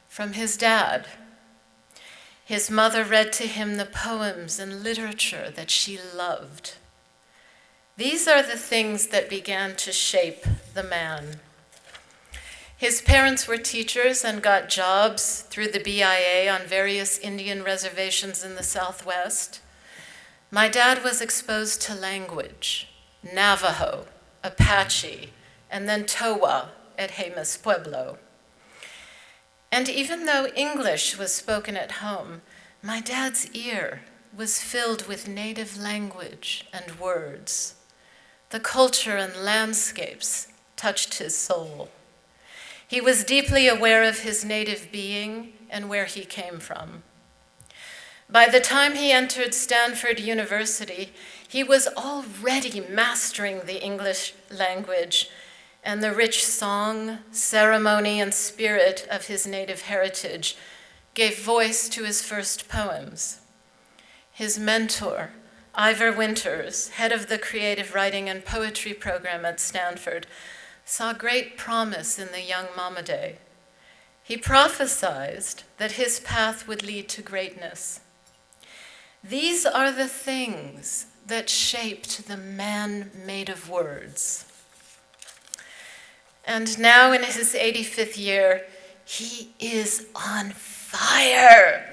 from his dad. His mother read to him the poems and literature that she loved. These are the things that began to shape the man. His parents were teachers and got jobs through the BIA on various Indian reservations in the Southwest. My dad was exposed to language, Navajo, Apache, and then Towa at Jemez Pueblo. And even though English was spoken at home, my dad's ear was filled with native language and words. The culture and landscapes touched his soul. He was deeply aware of his native being and where he came from. By the time he entered Stanford University, he was already mastering the English language and the rich song, ceremony, and spirit of his native heritage gave voice to his first poems. His mentor, Ivor Winters, head of the creative writing and poetry program at Stanford, saw great promise in the young Momaday. He prophesied that his path would lead to greatness. These are the things that shaped the man made of words. And now in his 85th year, he is on fire.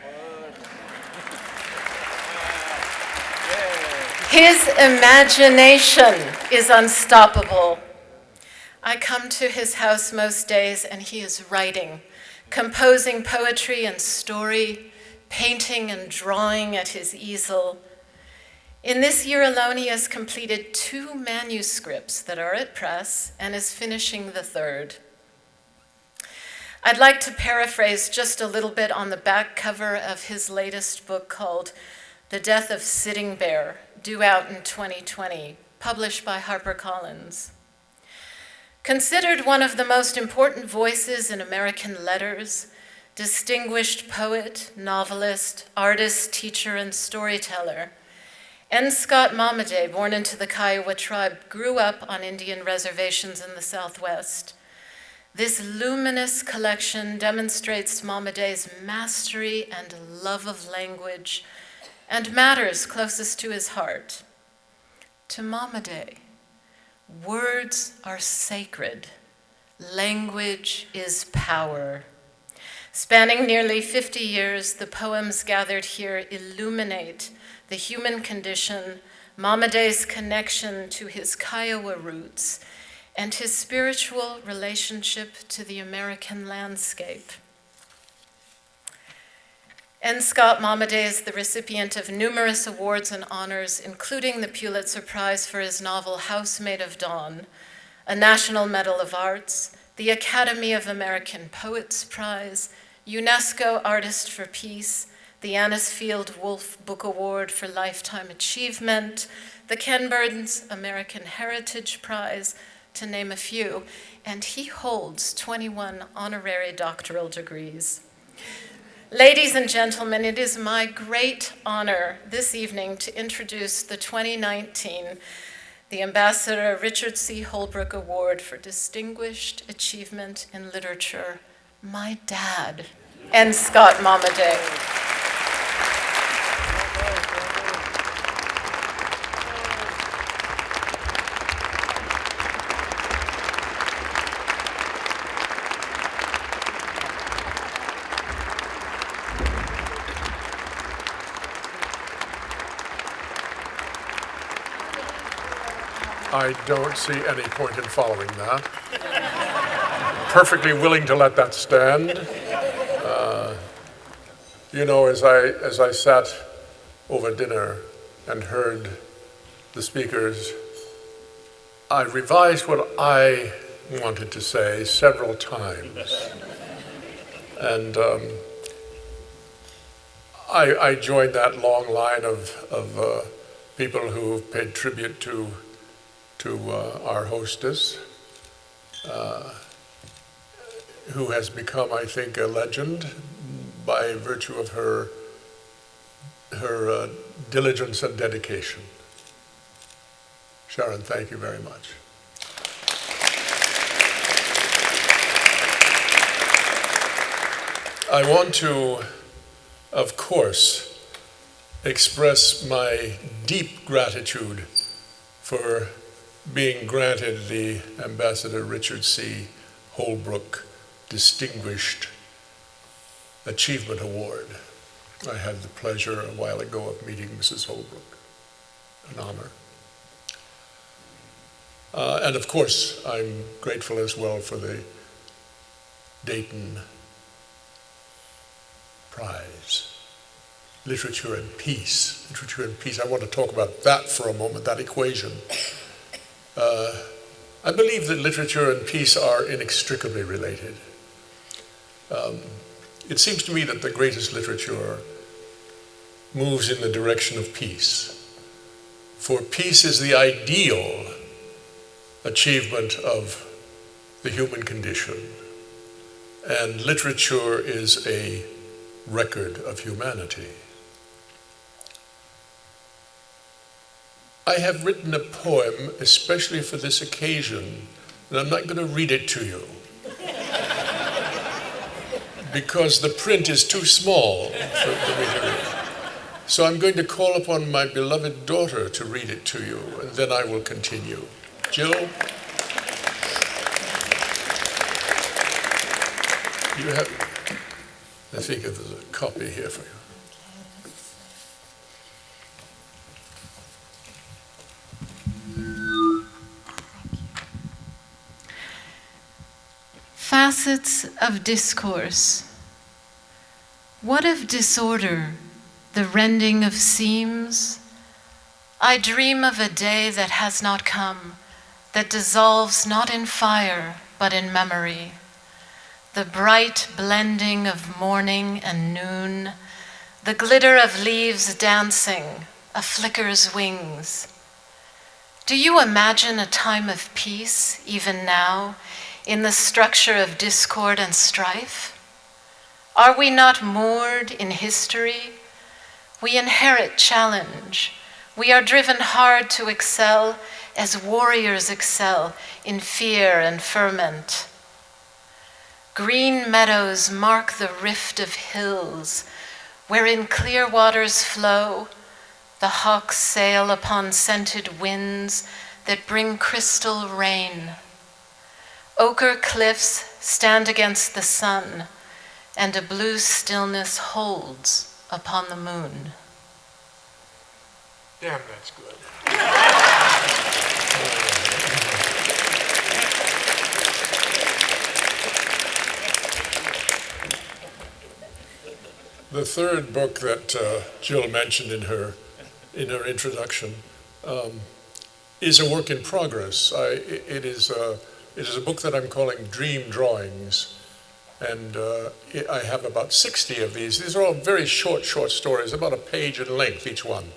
His imagination is unstoppable. I come to his house most days and he is writing, composing poetry and story, painting and drawing at his easel. In this year alone, he has completed 2 manuscripts that are at press and is finishing the 3rd. I'd like to paraphrase just a little bit on the back cover of his latest book called The Death of Sitting Bear, due out in 2020, published by HarperCollins. Considered one of the most important voices in American letters, distinguished poet, novelist, artist, teacher, and storyteller, N. Scott Momaday, born into the Kiowa tribe, grew up on Indian reservations in the Southwest. This luminous collection demonstrates Momaday's mastery and love of language and matters closest to his heart. To Momaday, words are sacred. Language is power. Spanning nearly 50 years, the poems gathered here illuminate the human condition, Momaday's connection to his Kiowa roots, and his spiritual relationship to the American landscape. N. Scott Momaday is the recipient of numerous awards and honors, including the Pulitzer Prize for his novel Housemaid of Dawn, a National Medal of Arts, the Academy of American Poets Prize, UNESCO Artist for Peace, the Anisfield Wolf Book Award for Lifetime Achievement, the Ken Burns American Heritage Prize, to name a few, and he holds 21 honorary doctoral degrees. Ladies and gentlemen, it is my great honor this evening to introduce the 2019 the Ambassador Richard C. Holbrooke Award for Distinguished Achievement in Literature, my dad, N. Scott Momaday. I don't see any point in following that. Perfectly willing to let that stand. You know, as I sat over dinner and heard the speakers, I revised what I wanted to say several times. And I joined that long line of people who paid tribute to our hostess, who has become, I think, a legend by virtue of her diligence and dedication. Sharon, thank you very much. I want to, of course, express my deep gratitude for being granted the Ambassador Richard C. Holbrooke Distinguished Achievement Award. I had the pleasure a while ago of meeting Mrs. Holbrooke, an honor. And of course, I'm grateful as well for the Dayton Prize. Literature and peace. Literature and peace. I want to talk about that for a moment, that equation. I believe that literature and peace are inextricably related. It seems to me that the greatest literature moves in the direction of peace. For peace is the ideal achievement of the human condition, and literature is a record of humanity. I have written a poem especially for this occasion, and I'm not going to read it to you because the print is too small for me to read. So I'm going to call upon my beloved daughter to read it to you, and then I will continue. Jill? You have, I think there's a copy here for you. Facets of discourse. What of disorder, the rending of seams? I dream of a day that has not come, that dissolves not in fire, but in memory. The bright blending of morning and noon, the glitter of leaves dancing, a flicker's wings. Do you imagine a time of peace, even now, in the structure of discord and strife? Are we not moored in history? We inherit challenge. We are driven hard to excel as warriors excel in fear and ferment. Green meadows mark the rift of hills, wherein clear waters flow. The hawks sail upon scented winds that bring crystal rain. Ochre cliffs stand against the sun, and a blue stillness holds upon the moon. Damn, that's good. The third book that Jill mentioned in her introduction is a work in progress. It is a book that I'm calling Dream Drawings, and I have about 60 of these. These are all very short stories, about a page in length each one.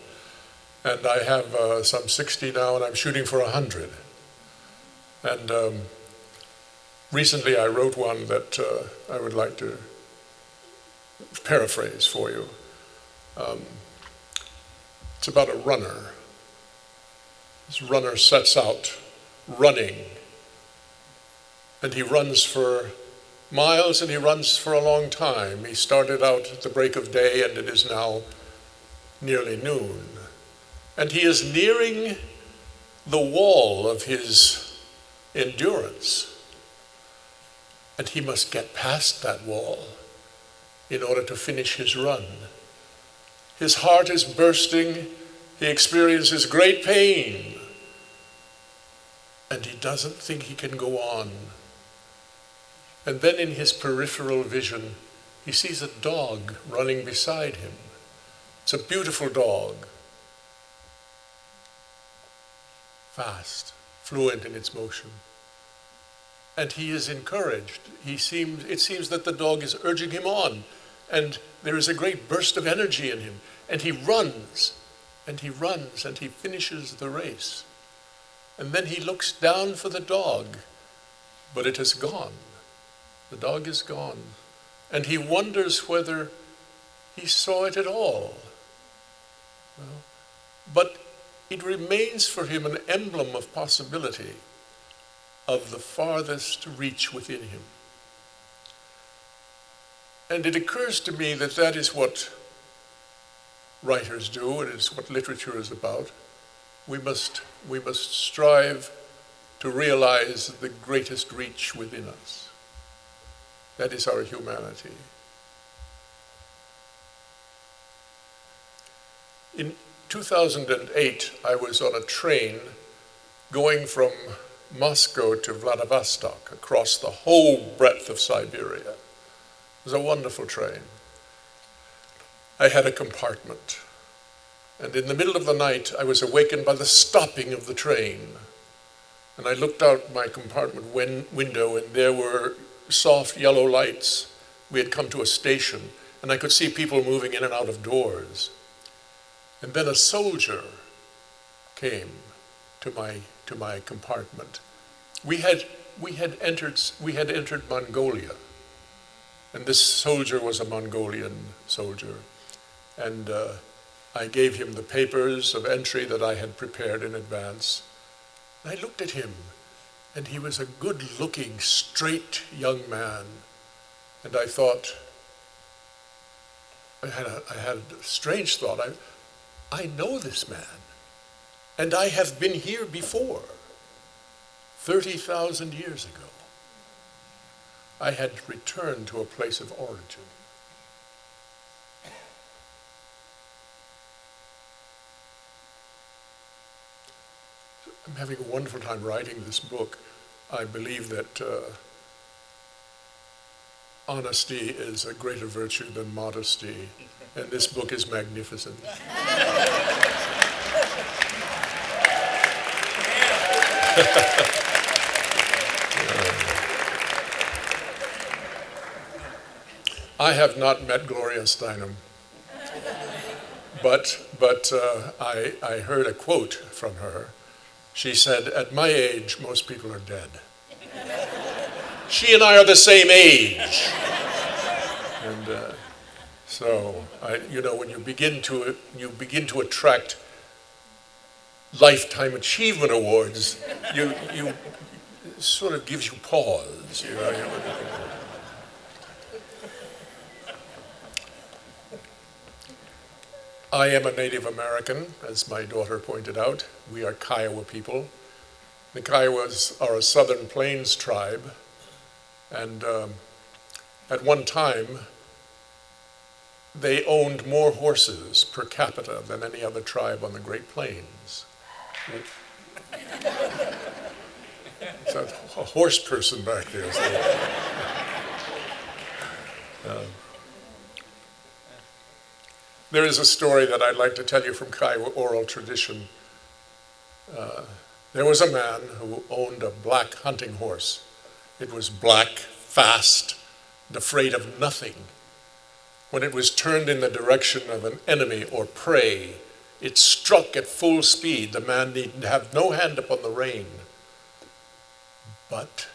And I have some 60 now, and I'm shooting for 100. And recently I wrote one that I would like to paraphrase for you. It's about a runner. This runner sets out running, and he runs for miles, and he runs for a long time. He started out at the break of day, and it is now nearly noon. And he is nearing the wall of his endurance. And he must get past that wall in order to finish his run. His heart is bursting. He experiences great pain. And he doesn't think he can go on. And then in his peripheral vision, he sees a dog running beside him. It's a beautiful dog. Fast, fluent in its motion. And he is encouraged. It seems that the dog is urging him on, and there is a great burst of energy in him. And he runs, and he runs, and he finishes the race. And then he looks down for the dog, but it has gone. The dog is gone. And he wonders whether he saw it at all. Well, but it remains for him an emblem of possibility of the farthest reach within him. And it occurs to me that that is what writers do, and it's what literature is about. We must strive to realize the greatest reach within us. That is our humanity. In 2008, I was on a train going from Moscow to Vladivostok across the whole breadth of Siberia. It was a wonderful train. I had a compartment, and in the middle of the night, I was awakened by the stopping of the train. And I looked out my compartment window, and there were soft yellow lights. We had come to a station, and I could see people moving in and out of doors. And then a soldier came to my compartment. We had entered Mongolia, and this soldier was a Mongolian soldier, and I gave him the papers of entry that I had prepared in advance. I looked at him, and he was a good-looking, straight young man, and I thought, I had a strange thought. I know this man, and I have been here before, 30,000 years ago. I had returned to a place of origin. I'm having a wonderful time writing this book. I believe that honesty is a greater virtue than modesty, and this book is magnificent. I have not met Gloria Steinem, but I heard a quote from her. She said, "At my age, most people are dead." She and I are the same age. And so, when you begin to attract lifetime achievement awards, you sort of gives you pause. I am a Native American, as my daughter pointed out. We are Kiowa people. The Kiowas are a Southern Plains tribe, and at one time, they owned more horses per capita than any other tribe on the Great Plains. It's a horse person back there. There is a story that I'd like to tell you from Kiowa oral tradition. There was a man who owned a black hunting horse. It was black, fast, and afraid of nothing. When it was turned in the direction of an enemy or prey, it struck at full speed. The man needed to have no hand upon the rein. But,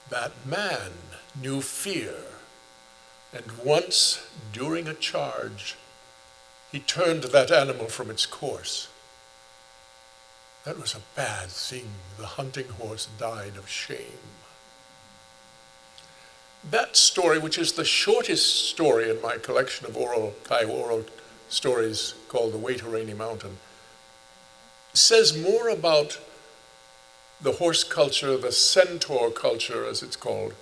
that man knew fear. And once, during a charge, he turned that animal from its course. That was a bad thing. The hunting horse died of shame. That story, which is the shortest story in my collection of Kiowa oral stories called The Way to Rainy Mountain, says more about the horse culture, the centaur culture as it's called,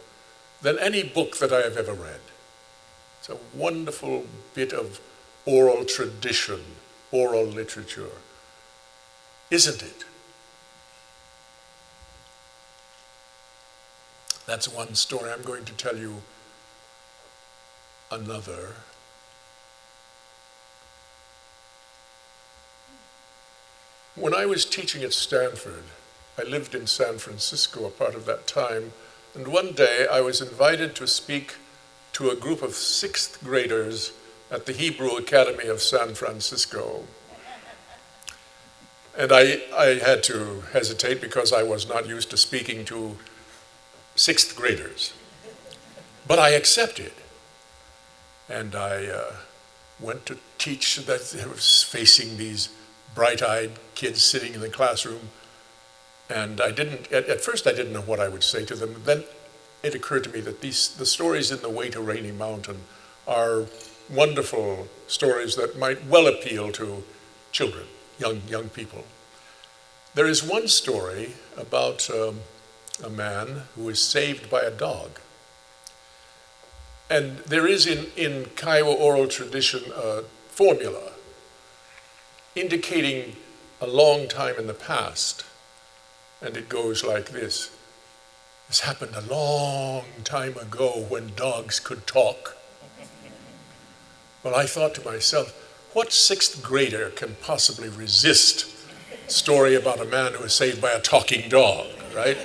than any book that I have ever read. It's a wonderful bit of oral tradition, oral literature, isn't it? That's one story. I'm going to tell you another. When I was teaching at Stanford, I lived in San Francisco a part of that time, and one day I was invited to speak to a group of 6th graders at the Hebrew Academy of San Francisco. And I had to hesitate because I was not used to speaking to 6th graders. But I accepted. And I went to teach that I was facing these bright-eyed kids sitting in the classroom. And at first I didn't know what I would say to them. Then it occurred to me that the stories in The Way to Rainy Mountain are wonderful stories that might well appeal to children, young people. There is one story about a man who is saved by a dog. And there is in Kiowa oral tradition a formula indicating a long time in the past. And it goes like this. This happened a long time ago when dogs could talk. Well, I thought to myself, what 6th grader can possibly resist a story about a man who was saved by a talking dog, right?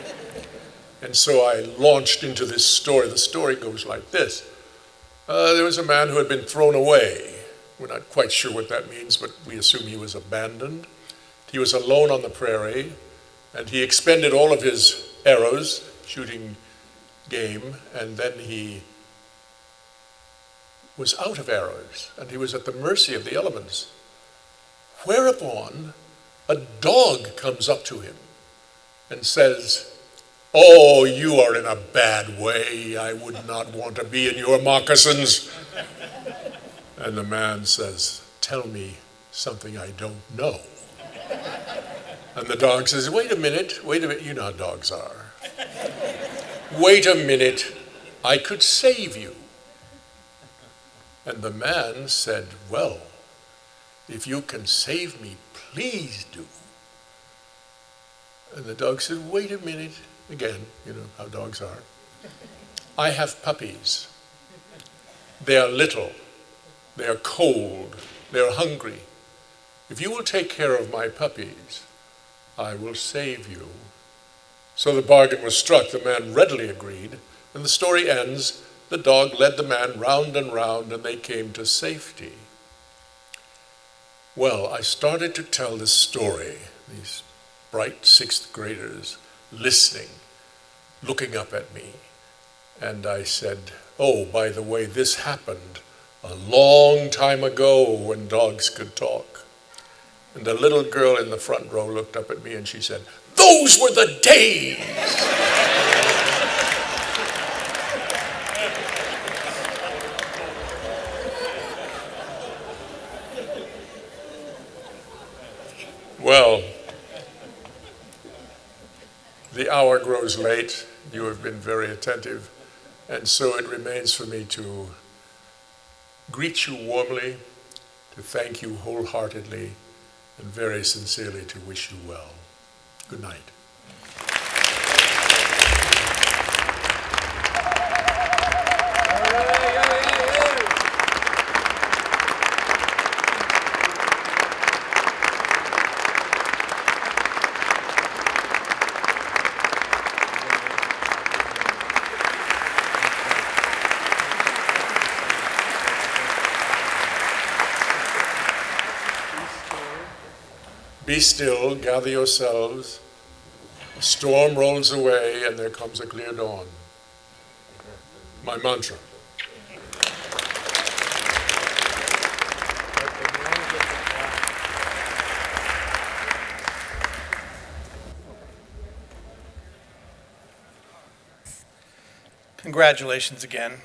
And so I launched into this story. The story goes like this. There was a man who had been thrown away We're not quite sure what that means, but we assume he was abandoned. He was alone on the prairie, and he expended all of his arrows shooting game, and then he was out of arrows, and he was at the mercy of the elements. Whereupon a dog comes up to him and says, "Oh, you are in a bad way. I would not want to be in your moccasins." And the man says, "Tell me something I don't know." And the dog says, wait a minute, you know how dogs are. "Wait a minute, I could save you." And the man said, "Well, if you can save me, please do." And the dog said, "Wait a minute," again, you know how dogs are. "I have puppies. They are little, they are cold, they are hungry. If you will take care of my puppies, I will save you." So the bargain was struck. The man readily agreed, and the story ends. The dog led the man round, and they came to safety. Well, I started to tell this story, these bright sixth graders listening, looking up at me, and I said, "Oh, by the way, this happened a long time ago when dogs could talk." And a little girl in the front row looked up at me and she said, "Those were the days." Well, the hour grows late. You have been very attentive, and so it remains for me to greet you warmly, to thank you wholeheartedly, and very sincerely to wish you well. Good night. Be still, gather yourselves. A storm rolls away and there comes a clear dawn. My mantra. Congratulations again.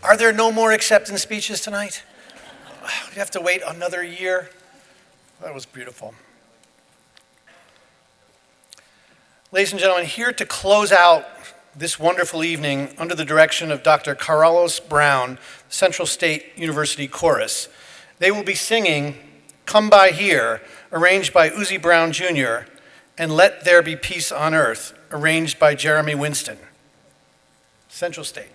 Are there no more acceptance speeches tonight? We have to wait another year. That was beautiful. Ladies and gentlemen, here to close out this wonderful evening under the direction of Dr. Carlos Brown, Central State University Chorus. They will be singing "Come By Here," arranged by Uzi Brown Jr., and "Let There Be Peace on Earth," arranged by Jeremy Winston. Central State.